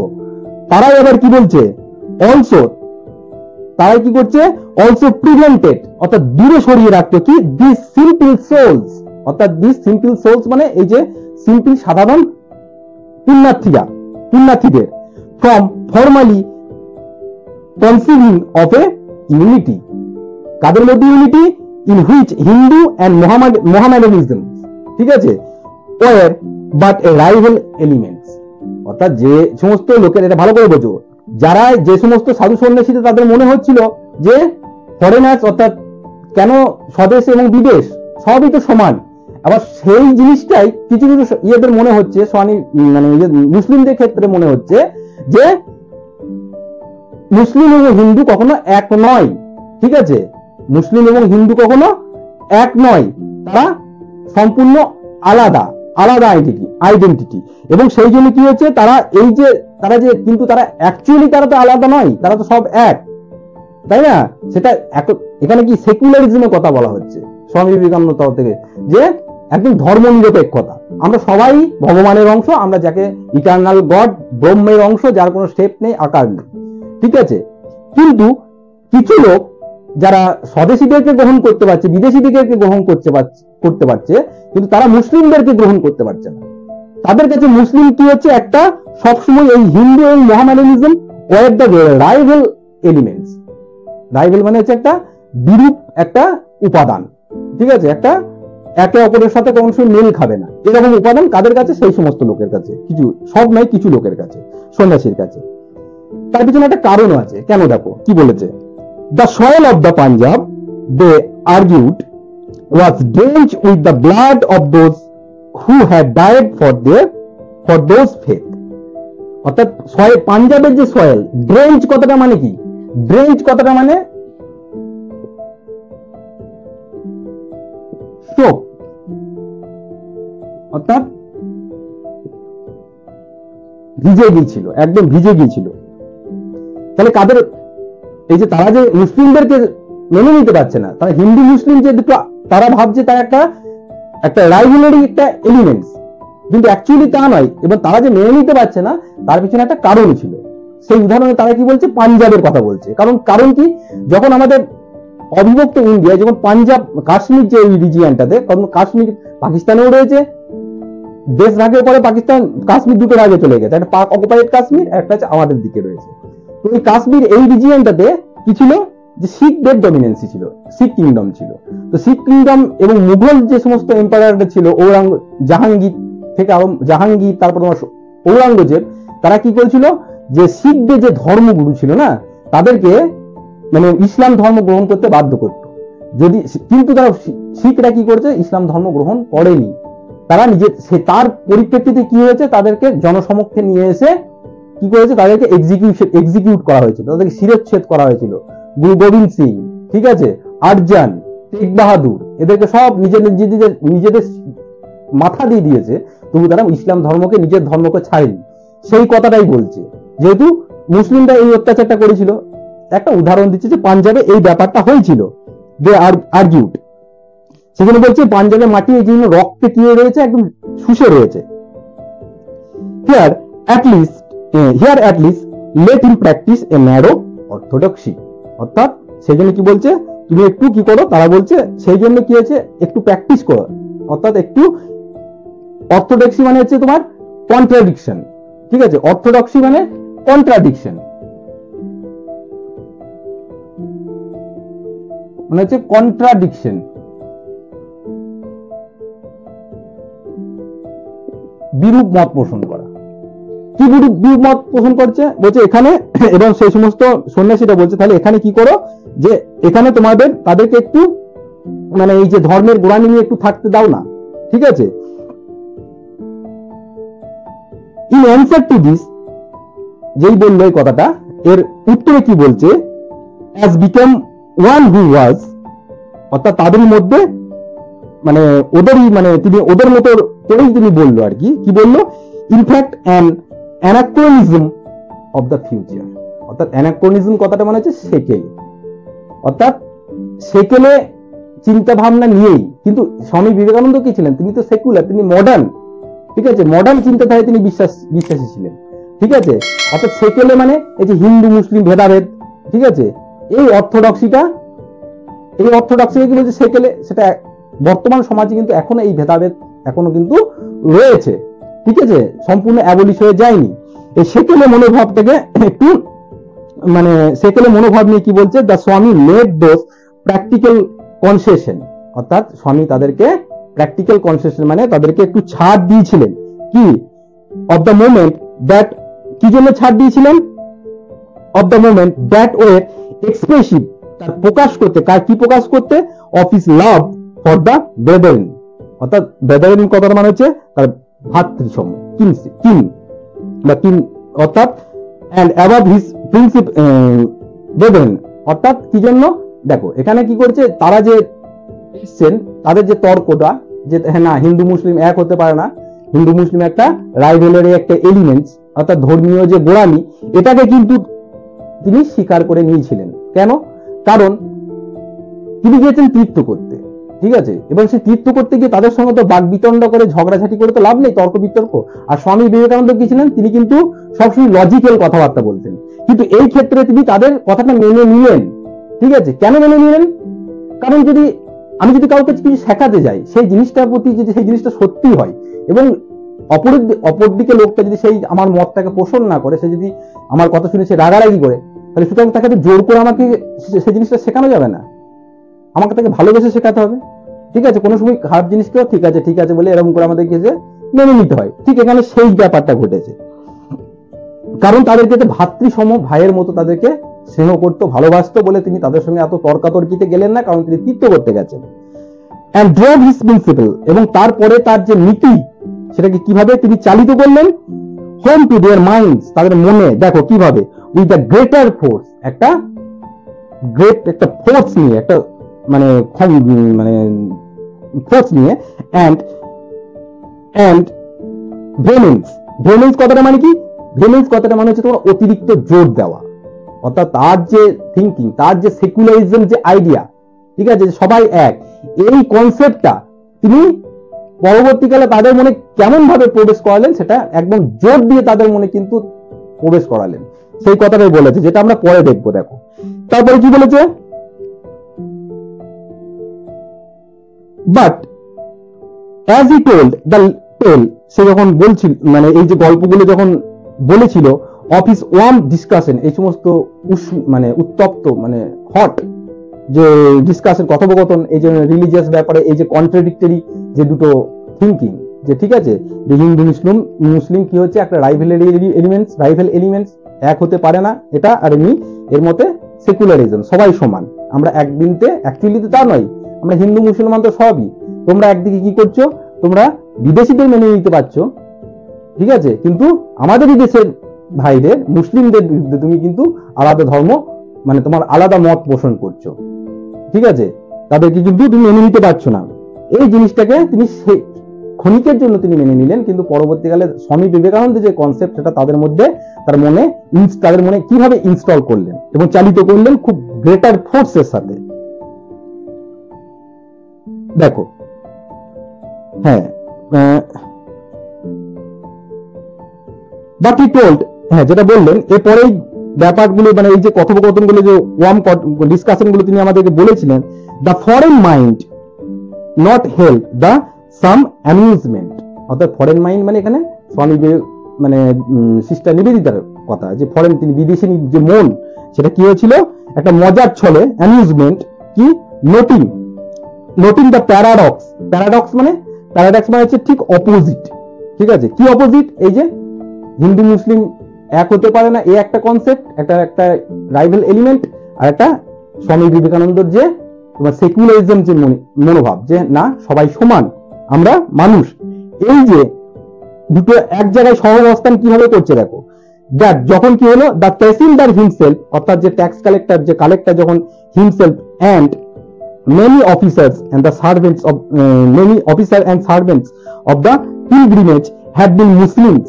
তারাই আবার কি বলছে, তারাই কি করছে, অলসো প্রিভেন্টেড, অর্থাৎ দূরে সরিয়ে রাখতো কি, দিস সিম্পল সোলস, অর্থাৎ দিস সিম্পল সোলস মানে এই যে সিম্পল সাধারণ পুণ্যার্থীদের from formally conceiving of a unity. কাদের মধ্যে unity? In which Hindu and Mohammedanism, ঠিক আছে, were but a rival elements. অর্থাৎ যে সমস্ত লোকের, এটা ভালো করে বোঝো, যারা যে সমস্ত সাধু সন্ন্যাসীতে তাদের মনে হচ্ছিল যে ফরেনার্স অর্থাৎ কেন স্বদেশ এবং বিদেশ সবই তো সমান, আবার সেই জিনিসটাই কিছু কিছু ইয়েদের মনে হচ্ছে, মানে মুসলিমদের ক্ষেত্রে মনে হচ্ছে যে মুসলিম এবং হিন্দু কখনো এক নয়, ঠিক আছে, মুসলিম এবং হিন্দু কখনো এক নয়, তারা সম্পূর্ণ আলাদা আইডেন্টিটি। এবং সেই জন্য কি হচ্ছে, তারা কিন্তু তারা অ্যাকচুয়ালি তারা তো আলাদা নয়, তারা তো সব এক, তাই না? সেটা এখানে কি সেকুলারিজমের কথা বলা হচ্ছে স্বামী বিবেকানন্দ তরফ থেকে, যে একদম ধর্মনিরপেক্ষতা, আমরা সবাই ভগবানের অংশ, আমরা যাকে ইটারনাল গড ব্রহ্মের অংশ, যার কোনো শেপ নেই, আকার নেই, ঠিক আছে। কিন্তু কিছু লোক যারা স্বদেশীদেরকে গ্রহণ করতে পারছে, বিদেশিদেরকে গ্রহণ করতে পারছে, কিন্তু তারা মুসলিমদেরকে গ্রহণ করতে পারছে না। তাদের কাছে মুসলিম কি হচ্ছে, একটা সবসময় এই হিন্দু এবং Mohammedanism were the rival elements. Rival মানে হচ্ছে একটা বিরূপ একটা উপাদান, ঠিক আছে, একটা একে অপরের সাথে কোনো সময় মেল খাবে না, এরকম উপাদান কাদের কাছে? সেই সমস্ত লোকের কাছে, কিছু, সব নয়, কিছু লোকের কাছে, সন্ন্যাসীর কাছে। তার পিছনে একটা কারণও আছে, কেন দেখো কি বলেছে, the soil of the Punjab they argued was drenched with the blood of those who had died for those faith। অর্থাৎ পাঞ্জাবের যে সয়েল, ড্রেঞ্চ কথাটা মানে কি? ড্রেঞ্চ কথাটা মানে শোক, অর্থাৎ ভিজে গিয়েছিল, একদম ভিজে গিয়েছিল। তাহলে কাদের, এই যে তারা যে মুসলিমদেরকে মেনে নিতে পারছে না, তারা হিন্দু মুসলিম যে দুটো, তারা ভাবছে তার একটা রাইভালরি একটা এলিমেন্টস, কিন্তু অ্যাকচুয়ালি তা নয়। এবং তারা যে মেনে নিতে পারছে না, তার পিছনে একটা কারণ ছিল। সেই উদাহরণে তারা কি বলছে, পাঞ্জাবের কথা বলছে। কারণ কি, যখন আমাদের অবিভক্ত ইন্ডিয়ায়, যখন পাঞ্জাব কাশ্মীর যে রিজিয়নটাতে, কারণ কাশ্মীর পাকিস্তানেও রয়েছে, দেশ ভাগের পরে পাকিস্তান কাশ্মীর দুটো ভাগে চলে গেছে, একটা পাক অকুপাইড কাশ্মীর, একটা হচ্ছে আমাদের দিকে রয়েছে। তো এই কাশ্মীর এই রিজিয়নটাতে কি ছিল, যে শিখদের ডমিনেন্সি ছিল, শিখ কিংডম ছিল। তো শিখ কিংডম এবং মুঘল যে সমস্ত এম্পায়ারটা ছিল, জাহাঙ্গীর, তারপর ঔরঙ্গজেব, তারা কি করেছিল, যে শিখদের যে ধর্মগুরু ছিল না, তাদেরকে মানে ইসলাম ধর্ম গ্রহণ করতে বাধ্য করত। কিন্তু তারা শিখরা কি করেছে, ইসলাম ধর্ম গ্রহণ করেনি। তারা তার পরিপ্রেক্ষিতে কি হয়েছে, তাদেরকে জনসমক্ষে নিয়ে এসে কি করেছে, তাদেরকে এক্সিকিউট করা হয়েছিল, তাদেরকে শিরচ্ছেদ করা হয়েছিল। গুরু গোবিন্দ সিং, ঠিক আছে, আরজান, টেক বাহাদুর, এদেরকে সব নিজেদের মাথা দিয়ে দিয়েছে, তবু তারা ইসলাম ধর্মকে, নিজের ধর্মকে ছাড়েনি। সেই কথাটাই বলছে যেহেতু মুসলিমরা এই অত্যাচারটা করেছিল। একটা উদাহরণ দিচ্ছে যে পাঞ্জাবে এই ব্যাপারটা হয়েছিল, দে আর্গিউড। সেখানে বলছে পাঞ্জাবের মাটি এই জন্য রক্তে কি রয়েছে, একদম শুষে রয়েছে। Here at least let him practice A narrow orthodoxy. অর্থাৎ সেই জন্য কি বলছে, তুমি একটু কি করো, তারা বলছে সেই জন্য কি হয়েছে, একটু প্র্যাকটিস করো। অর্থাৎ একটু, অর্থোডক্সি মানে হচ্ছে তোমার কন্ট্রাডিকশন, ঠিক আছে, অর্থোডক্সি মানে কন্ট্রাডিকশন, মানে হচ্ছে কন্ট্রাডিকশন। বিরূপ মত পোষণ করা। কি বিরূপ মত পোষণ করছে বলছে এখানে, এবং সেই সমস্ত সন্ন্যাসীরা বলছে তাহলে এখানে কি করো, যে এখানে তাদেরকে একটু মানে এই যে ধর্মের গোড়ামি নিয়ে একটু থাকতে দাও না, ঠিক আছে। ইন অ্যান্সার টু দিস, যেই বললো এই কথাটা, এর উত্তরে কি বলছে, as became one who was, অর্থাৎ তাদেরই মধ্যে মানে ওদেরই মানে তিনি ওদের মতো করেই তিনি বললো আর কি বললো, in fact an anachronism of the future. অর্থাৎ অ্যানাক্রোনিজম কথাটা মানে হচ্ছে সেকেল, অর্থাৎ সেকেলে চিন্তা ভাবনা নিয়েই, কিন্তু স্বামী বিবেকানন্দ কি ছিলেন, তিনি তো সেকুলার, তিনি মডার্ন, ঠিক আছে, মডার্ন চিন্তাধারায় তিনি বিশ্বাসী ছিলেন, ঠিক আছে। অর্থাৎ সেকেলে মানে এই যে হিন্দু মুসলিম ভেদাভেদ, ঠিক আছে, এই অর্থোডক্সিকে কি বলছে সেকেলে, সেটা বর্তমান সমাজে কিন্তু এখনো এই ভেদাভেদ এখনো কিন্তু রয়েছে, ঠিক আছে, সম্পূর্ণ অ্যাবলিশ হয়ে যায়নি। এই সেকেলে মনোভাবটাকে একটু মানে সেকেলে মনোভাব নিয়ে কি বলছে, দ্য স্বামী মেড দোজ প্র্যাকটিক্যাল কনসেশন। অর্থাৎ স্বামী তাদেরকে প্র্যাকটিক্যাল কনসেশন মানে তাদেরকে একটু ছাড় দিয়েছিলেন, কি অফ দ্য মোমেন্ট দ্যাট, কি জন্য ছাড় দিয়েছিলেন, of the moment that way expressive, তার প্রকাশ করতে, কার কি প্রকাশ করতে, of his love for the brethren. অর্থাৎ ব্রেদারেন কথার মানে হচ্ছে তার ভাতৃসম, কিন, অর্থাৎ and above his ব্রেদারেন। অর্থাৎ কি জন্য, দেখো এখানে কি করছে, তারা যে এসছেন তাদের যে তর্কটা, যে হ্যাঁ না হিন্দু মুসলিম এক হতে পারে না, হিন্দু মুসলিম একটা রাইভেলারি একটা এলিমেন্টস, অর্থাৎ ধর্মীয় যে গোড়ামি, এটাকে কিন্তু তিনি স্বীকার করে নিয়েছিলেন। কেন, কারণ তিনি গিয়েছেন তীর্থ করতে, ঠিক আছে, এবং সেই তীর্থ করতে গিয়ে তাদের সঙ্গে তো বাক বিতণ্ড করে ঝগড়াঝাটি করে তো লাভ নেই, তর্ক বিতর্ক। আর স্বামী বিবেকানন্দ কি ছিলেন, তিনি কিন্তু সবসময় লজিক্যাল কথাবার্তা বলতেন, কিন্তু এই ক্ষেত্রে তিনি তাদের কথাটা মেনে নিলেন, ঠিক আছে। কেন মেনে নিলেন, কারণ আমি যদি কাউকে কিছু শেখাতে যাই, সেই জিনিসটার প্রতি যদি সেই জিনিসটা সত্যি হয়, এবং অপরদিকে লোকটা যদি সেই আমার মতটাকে পোষণ না করে, সে যদি আমার কথা শুনে সে রাগারাগি করে, তাহলে সুতরাং তাকে জোর করে আমাকে সেই জিনিসটা শেখানো যাবে না, আমাকে তাকে ভালোবেসে শেখাতে হবে, ঠিক আছে। কোনো সময় খারাপ জিনিসকেও ঠিক আছে বলে এরকম করে আমাদেরকে যে মেনে নিতে হয়, ঠিক এখানে সেই ব্যাপারটা ঘটেছে। কারণ তাদেরকে ভাতৃসম ভাইয়ের মতো তাদেরকে স্নেহ করতো, ভালোবাসতো বলে তিনি তাদের সঙ্গে এত তর্কাতর্কিতে গেলেন না, কারণ তিনি তীর্থ করতে গেছেন। and drove his principle, এবং তারপরে তার যে নীতি সেটাকে কিভাবে তিনি চালিত করলেন, home to their minds, তাদের মনে, দেখো কিভাবে, with a greater force, একটা ফোর্স নিয়ে, একটা মানে ফোর্স নিয়ে, and vehemence কথাটা মানে কি, vehemence কথাটা মানে হচ্ছে তোমার অতিরিক্ত জোর দেওয়া। অর্থাৎ তার যে থিঙ্কিং, তার যে সেকুলারিজম যে আইডিয়া, ঠিক আছে, সবাই এক, এই কনসেপ্টটা তিনি পরবর্তীকালে তাদের মনে কেমন ভাবে প্রবেশ করালেন, সেটা একদম জোর দিয়ে তাদের মনে কিন্তু প্রবেশ করালেন, সেই কথাটাই বলেছে, যেটা আমরা পরে দেখবো। দেখো তারপরে কি বলেছে, but as he told the tale, সে যখন বলছিল মানে এই যে গল্পগুলো যখন বলেছিল, অফ হিজ ওয়ার্ম ডিসকাশন, এই সমস্ত মানে উত্তপ্ত মানে হট যে ডিসকাশন, কথোপকথন, এই যে রিলিজিয়াস ব্যাপারে, এই যে কন্ট্রাডিক্টরি যে দুটো থিঙ্কিং, যে ঠিক আছে, যে হিন্দু মুসলিম কি হচ্ছে একটা রাইভেল এলিমেন্টস, এক হতে পারে না এটা, আর এমনি এর মধ্যে সেকুলারিজম, সবাই সমান, আমরা একদিনতে, অ্যাকচুয়ালি তা নয়, আমরা হিন্দু মুসলমান তো সবই, তোমরা একদিকে কি করছো, তোমরা বিদেশিদের মেনে নিতে পারছো, ঠিক আছে, কিন্তু আমাদের দেশের ভাইদের মুসলিমদের বিরুদ্ধে তুমি কিন্তু আলাদা ধর্ম মানে তোমার আলাদা মত পোষণ করছো, ঠিক আছে, তাদেরকে কিন্তু তুমি মেনে নিতে পারছো না। এই জিনিসটাকে তিনি ক্ষণিকের জন্য তিনি মেনে নিলেন, কিন্তু পরবর্তীকালে স্বামী বিবেকানন্দের যে কনসেপ্ট সেটা তাদের মনে কিভাবে ইনস্টল করলেন এবং চালিত করলেন খুব গ্রেটার ফোর্সের সাথে। দেখো, হ্যাঁ, বাট হি টোল্ড, হ্যাঁ যেটা বললেন এরপরেই ব্যাপারগুলো, মানে এই যে কথোপকথনগুলো, যে ওয়ার্ম ডিসকাশন গুলো তিনি আমাদেরকে বলেছিলেন, the foreign mind not help the some amusement. অর্থাৎ ফরেন মাইন্ড মানে এখানে স্বামী মানে সিস্টার নিবেদিতার কথা, যে ফরেন, তিনি বিদেশি যে মন, সেটা কি হয়েছিল, একটা মজার ছলে, অ্যামিউজমেন্ট কি, নোটিং দ্য প্যারাডক্স মানে হচ্ছে ঠিক অপোজিট। ঠিক আছে, কি অপোজিট? এই যে হিন্দু মুসলিম এক হতে পারে না, এই একটা কনসেপ্ট, একটা রাইভাল এলিমেন্ট, আর একটা স্বামী বিবেকানন্দের যে তোমার সেকুলারিজম যে মনোভাব, যে না সবাই সমান, আমরা মানুষ, এই যে দুটো এক জায়গায় সহাবস্থান কিভাবে করছে দেখো। দ্যাট যখন কি হলো, দ্য তহসিলদার হিমসেলফ, অর্থাৎ যে ট্যাক্স কালেক্টর যখন himself and many officers and servants of the pilgrimage had been Muslims।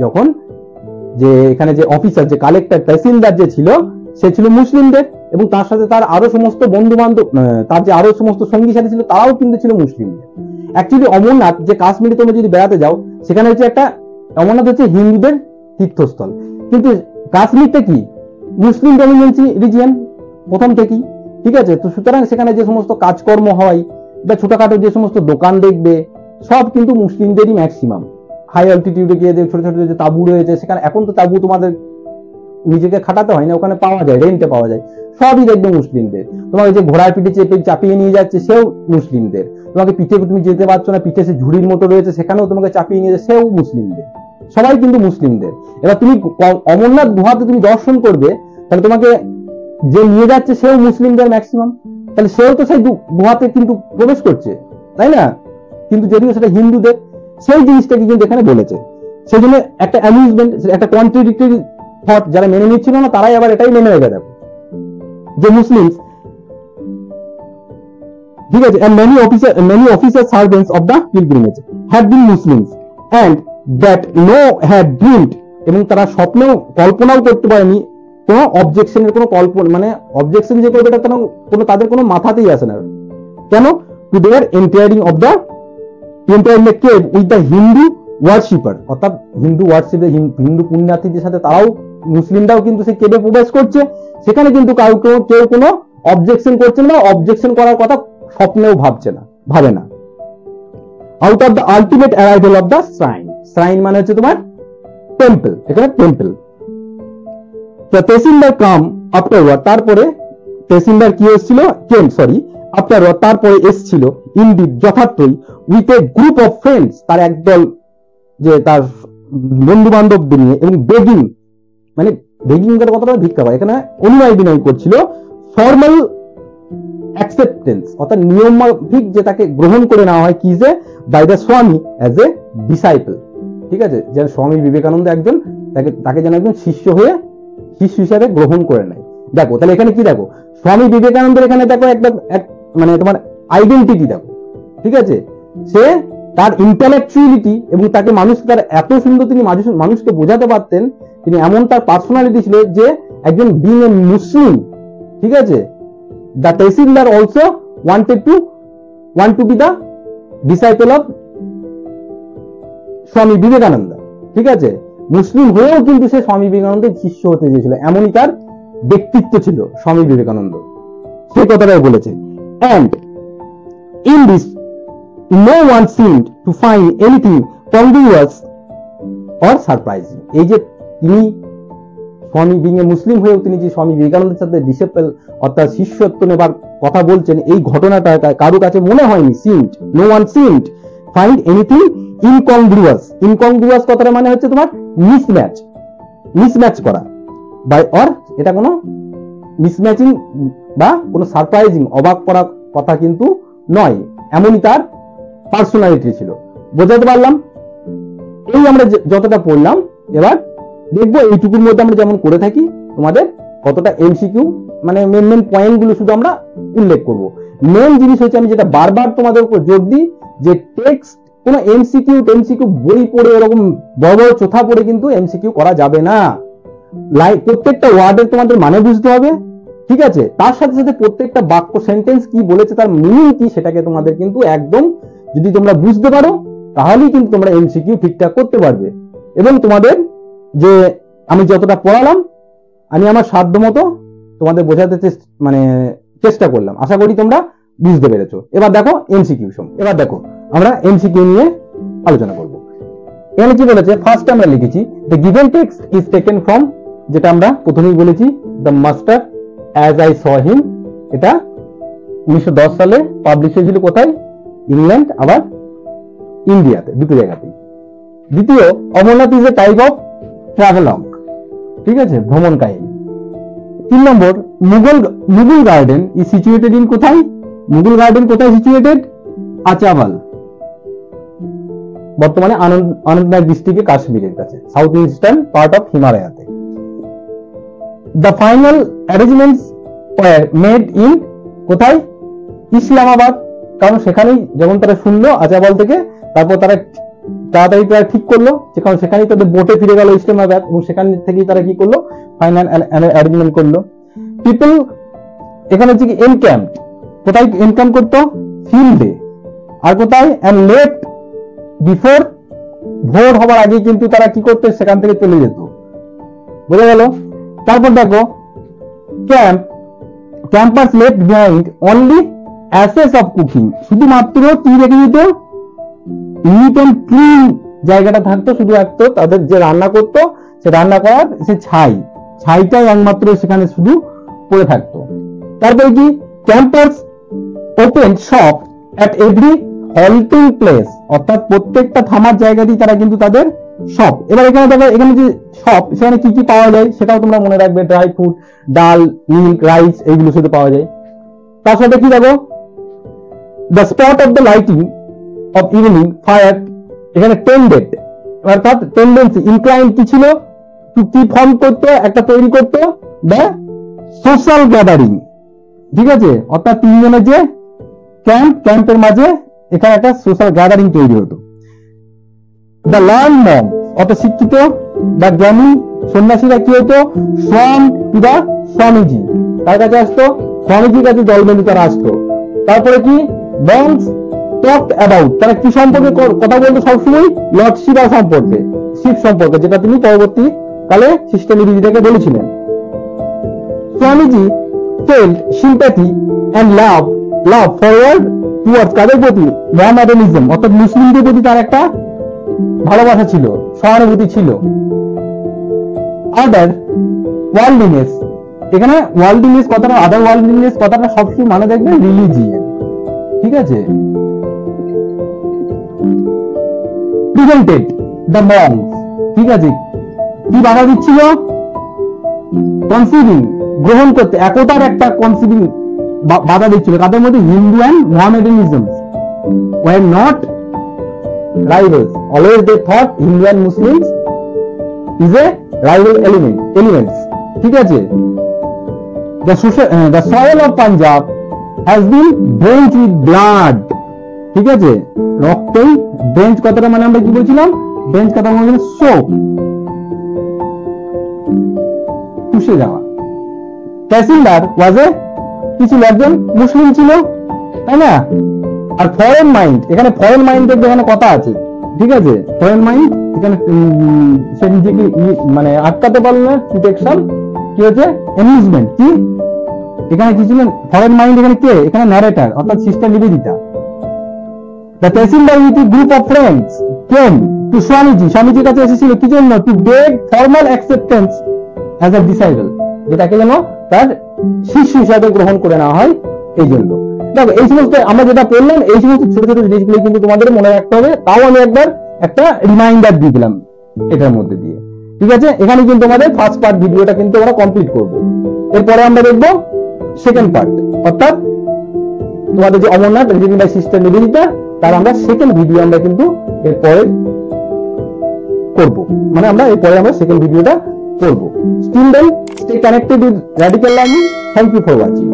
যখন যে এখানে যে অফিসার, যে কালেক্টর, তহসিলদার যে ছিল, সে ছিল মুসলিমদের, এবং তার সাথে তার আরো সমস্ত বন্ধু বান্ধব, তার যে আরো সমস্ত সঙ্গী সাথী ছিল, তারাও কিন্তু ছিল মুসলিমদের। অ্যাকচুয়ালি অমরনাথ, যে কাশ্মীরে তোমরা যদি বেড়াতে যাও, সেখানে হচ্ছে অমরনাথ হচ্ছে হিন্দুদের তীর্থস্থল, কিন্তু কাশ্মীরটা কি মুসলিম ডমিনেন্সি রিজিয়ন প্রথম থেকেই। ঠিক আছে, তো সুতরাং সেখানে যে সমস্ত কাজকর্ম হয় বা ছোটখাটো যে সমস্ত দোকান দেখবে, সব কিন্তু মুসলিমদেরই ম্যাক্সিমাম। হাই অল্টিটিউডে গিয়ে যে ছোট ছোট যে তাঁবু রয়েছে, সেখানে এখন তো তাঁবু তোমাদের নিজেকে খাটাতে হয় না, ওখানে পাওয়া যায়, রেন্টে পাওয়া যায়, সবই দেখবে মুসলিমদের। তোমাকে যে ঘোড়ার পিঠে চেপে চাপিয়ে নিয়ে যাচ্ছে, সেও মুসলিমদের। তোমাকে পিঠে তুমি যেতে পারছো না, পিঠে সে ঝুড়ির মতো রয়েছে, সেখানেও তোমাকে চাপিয়ে নিয়ে যাচ্ছে, সেও মুসলিমদের। সবাই কিন্তু মুসলিমদের। এবার তুমি অমরনাথ গুহাতে তুমি দর্শন করবে, তাহলে তোমাকে যে নিয়ে যাচ্ছে সেও মুসলিমদের ম্যাক্সিমাম, তাহলে সেও তো সেই গুহাতে কিন্তু প্রবেশ করছে, তাই না? কিন্তু যদিও সেটা হিন্দুদের, সেই জিনিসটাকে কিন্তু এখানে বলেছে। সেই জন্য একটা অ্যামিউজমেন্ট, একটা কন্ট্রাডিক্টরি থট, যারা মেনে নিচ্ছিল না তারাই আবার এটাই মেনে নেবে, দেখো যে মুসলিম, ঠিক আছে, and many officers servants of the pilgrimage had been Muslims and that no had dreamed, এবং তারা স্বপ্নেও কল্পনাও করতে পারেনি কোনো অবজেকশনের কোনো কল্পনা, মানে অবজেকশন যে করবে এটা কোনো তাদের কোনো মাথাতেই আসে না। কেন? To their entering the cave with the Hindu worshipper, অর্থাৎ হিন্দু ওয়ার্শিপার, হিন্দু পুণ্যার্থীদের সাথে তারাও, মুসলিমরাও কিন্তু সেই কেভে প্রবেশ করছে, সেখানে কিন্তু কেউ কোনো অবজেকশন করছে না, অবজেকশন করার কথা স্বপ্নেও ভাবে না। Out of the ultimate arrival of the shrine মানে হচ্ছে তোমার টেম্পল, এখানে টেম্পল। তহসিলদার কাম আফটারওয়ার্ড, তারপরে তহসিলদার কি এসেছিল, আফটারওয়ার্ড তারপরে এসেছিল, ইনডিড যথার্থই, with a group of friends, তার একদল, যে তার বন্ধু বান্ধবদের নিয়ে, এবং বেগিং এর কথাটা ভিক্ষা পায়, এখানে অনুনয় বিনয় করছিল, ফর্মাল অ্যাকসেপ্টেন্স, অর্থাৎ নিয়মমাফিক যে তাকে গ্রহণ করে নেওয়া হয়, কি যে বাই দ্য স্বামী অ্যাজ এ ডিসাইপল। ঠিক আছে, যেন স্বামী বিবেকানন্দ একজন তাকে যেন একজন শিষ্য হিসাবে গ্রহণ করে নেয়। দেখো তাহলে এখানে কি দেখো, স্বামী বিবেকানন্দের এখানে দেখো একটা মানে তোমার আইডেন্টিটি দেখো। ঠিক আছে, সে তার ইন্টেলেকচুয়ালিটি, এবং তাকে তার এত সুন্দর তিনি মানুষকে বোঝাতে পারতেন, তিনি এমন তার পার্সোনালিটি ছিল যে একজন বিং এ মুসলিম। ঠিক আছে, the তহসিলদার also want to B the disciple of Swami Vivekananda. ঠিক আছে, মুসলিম হয়েও কিন্তু সে স্বামী বিবেকানন্দের শিষ্য হতে চেয়েছিল, এমনই তার ব্যক্তিত্ব ছিল স্বামী বিবেকানন্দ, সে কথাটাই বলেছে। And in this no one seemed to find anything congruous or surprising। এই যে তিনি স্বামী বিং এ মুসলিম হয়েও তিনি যে স্বামী বিবেকানন্দের সাথে ডিসেপল অর্থাৎ শিষ্যত্ব নেবার কথা বলছেন, এই ঘটনাটা কারো কাছে মনে হয়নি, no one seemed find anything incongruous কথাটা মানে হচ্ছে তোমার মিসম্যাচ করা, বাই অর এটা কোনো মিসম্যাচিং বা কোনো সারপ্রাইজিং, অবাক করা কথা কিন্তু নয়, এমনই তার পার্সোনালিটি ছিল। বোঝাতে পারলাম? এই আমরা যতটা পড়লাম, এবার দেখবো এইটুকুর মধ্যে আমরা যেমন করে থাকি, তোমাদের কতটা এমসিকিউ, মানে মেন পয়েন্ট গুলো শুধু আমরা উল্লেখ করব। মেন জিনিস হচ্ছে, আমি যেটা বারবার তোমাদের উপর জোর দিই, যে টেক্সট কোনো এমসিকিউ বই পড়ে এরকম বড় বড় চোথা পড়ে কিন্তু এমসিকিউ করা যাবে না। প্রত্যেকটা ওয়ার্ডের তোমাদের মানে বুঝতে হবে, ঠিক আছে? তার সাথে সাথে প্রত্যেকটা বাক্য সেন্টেন্স কি বলেছে তার মিনিং কি সেটাকে তোমাদের কিন্তু একদম যদি তোমরা বুঝতে পারো তাহলেই কিন্তু তোমরা এমসিকিউ ঠিকঠাক করতে পারবে। এবং তোমাদের যে আমি যতটা পড়ালাম আমি আমার সাধ্য মতো তোমাদের বোঝাতে চেষ্টা করলাম, আশা করি তোমরা বুঝতে পেরেছো। এবার দেখো এমসিকিউ এবার দেখো আমরা এমসিকিউ নিয়ে আলোচনা করব। এখানে কি বলেছে, ফার্স্ট আমরা লিখেছি the given text is taken from, যেটা আমরা প্রথমেই বলেছি the master as I saw him. এটা 1910 সালে পাবলিশ হয়েছিল, কোথায়? ইংল্যান্ড আবার ইন্ডিয়াতে, দুটো জায়গাতেই। দ্বিতীয়, Amarnath is a type of travelogue, ঠিক আছে, ভ্রমণ কাহিনী। 3 নম্বর, Mughal garden is situated in, কোথায়? মুঘল গার্ডেন কোথায় সিচুয়েটেড? আচাবাল, বর্তমানে অনন্তনাগ ডিস্ট্রিক্টে, কাশ্মীরের কাছে, সাউথ ইস্টার্ন পার্ট অফ হিমালয়াতে। The final arrangements were made in, কোথায়? ইসলামাবাদ, কারণ সেখানেই যখন তারা শুনলো আচাবাল থেকে, তারপর তারা তাড়াতাড়ি ঠিক করলো, কারণ সেখানেই তাদের বোটে ফিরে গেল ইসলামাবাদ, এবং সেখান থেকেই তারা কি করলো, ফাইনাল অ্যারেঞ্জমেন্ট করলো। পিপল এখানে হচ্ছে কি এনক্যাম্প, কোথায় এনক্যাম্প করতো? ফিল্ডে। আর কোথায়? এন্ড লেফট বিফোর, ভোর হবার আগে কিন্তু তারা কি করতো, সেখান থেকে চলে যেত, বোঝা গেল? তারপর দেখো campus left behind only ashes of cooking, শুধুমাত্র কি রেখে দিত? নিট এন্ড ক্লিন জায়গাটা থাকতো, শুধু থাকতো তাদের যে রান্না করতো সে রান্না করার সে ছাইটাই একমাত্র সেখানে শুধু পড়ে থাকতো। তারপরে কি campus open shop at every halting place, অর্থাৎ প্রত্যেকটা থামার জায়গাতেই তারা কিন্তু তাদের শপ। এবার এখানে দেখো, এখানে যে শপ সেখানে কি কি পাওয়া যায় সেটাও তোমরা মনে রাখবে, ড্রাই ফ্রুট, ডাল, মিল্ক, রাইস, এইগুলো শুধু পাওয়া যায়। তার সাথে কি দেখো, the spot of the lighting of evening fire, এখানে টেন্ডেড, অর্থাৎ টেন্ডেন্সি ইনক্লাইন কি ছিল, কি ফর্ম করতে, একটা তৈরি করতে, দ্য সোশ্যাল গ্যাদারিং, ঠিক আছে, অর্থাৎ তিনজনের যে ক্যাম্পের মাঝে এখানে একটা সোশ্যাল গ্যাদারিং তৈরি হতো। দ্য লার্ন মঙ্ক, অর্থাৎ শিক্ষিত বা জ্ঞানী সন্ন্যাসীরা কি হতো, সোয়াম টু দ্য স্বামীজি, তার কাছে আসতো, স্বামীজির কাছে দলবেঁধে তারা আসতো। তারপরে কি মঙ্কস টকড অ্যাবাউট, তারা কি সম্পর্কে কথা বলতো সবসময়? লর্ড শিবা সম্পর্কে, শিব সম্পর্কে, যেটা তিনি পরবর্তী কালে সিস্টার নিবেদিতাকে বলেছিলেন। Swamiji felt sympathy and love forward towards, কাদের প্রতি? মোহামেডানিজম, অর্থাৎ মুসলিমদের প্রতি তার একটা ভালোবাসা ছিল, সহানুভূতি ছিল। আদার ওয়ার্ল্ডলিনেস, এখানে ওয়ার্ল্ডলিনেস কথাটা, আদার ওয়ার্ল্ডলিনেস কথাটা সবসময় মানে দেখবে রিলিজিয়ান, ঠিক আছে। প্রিভেন্টেড দ্য মঙ্কস, ঠিক আছে, কি বাধা দিচ্ছিল? কনসিভিং, গ্রহণ করতে, একতার একটা কনসিভিং বাধা দিচ্ছিল, কাদের মধ্যে? Hindu and Mohammedanism were not rivals, always they thought Hindu and Muslims is a rival elements, ঠিক আছে। The soil of Punjab has been drenched with blood, ঠিক আছে, রক্তেই, ড্রেঞ্চ কথাটা মানে আমরা কি বলছিলাম? ড্রেঞ্চ কথা মানে সোক, চুষে যাওয়া। তহসিলদার ওয়াজ এ, কি ছিল? একজন মুসলিম ছিল, তাই না? আর ফরেন মাইন্ড, এখানে ফরেন মাইন্ড দেখবে, এখানে কথা আছে, ঠিক আছে, ফরেন মাইন্ড, এখানে সে নিজেকে আটকাতে পারলো না, প্রোটেকশন, কি হচ্ছে? অ্যামিউজমেন্ট, কি এখানে কি ছিলেন? ফরেন মাইন্ড, এখানে কে? এখানে ন্যারেটর, অর্থাৎ sister Nivedita. The tehsildar with a group of friends came to Swamiji, স্বামীজির কাছে এসেছিল কি জন্য? To beg formal acceptance as a disciple, যেটাকে যেন তার শিষ্য হিসাবে গ্রহণ করে নেওয়া হয়, এই জন্য। দেখো এই সমস্ত আমরা যেটা পড়লাম, এই সমস্ত ছোট ছোট জিনিসগুলো কিন্তু তোমাদের মনে রাখতে হবে, তাও আমি একবার একটা রিমাইন্ডার দিয়ে দিলাম এটার মধ্যে দিয়ে, ঠিক আছে। এখানে কিন্তু আমাদের ফার্স্ট পার্ট ভিডিওটা কিন্তু আমরা কমপ্লিট করব। এরপরে আমরা দেখবো সেকেন্ড পার্ট, অর্থাৎ তোমাদের যে Amarnath written by sister Nivedita, তার আমরা সেকেন্ড ভিডিও আমরা কিন্তু এরপরে করব, আমরা এরপরে আমরা সেকেন্ড ভিডিওটা করব। Still then stay connected with radical learning. Thank you for watching.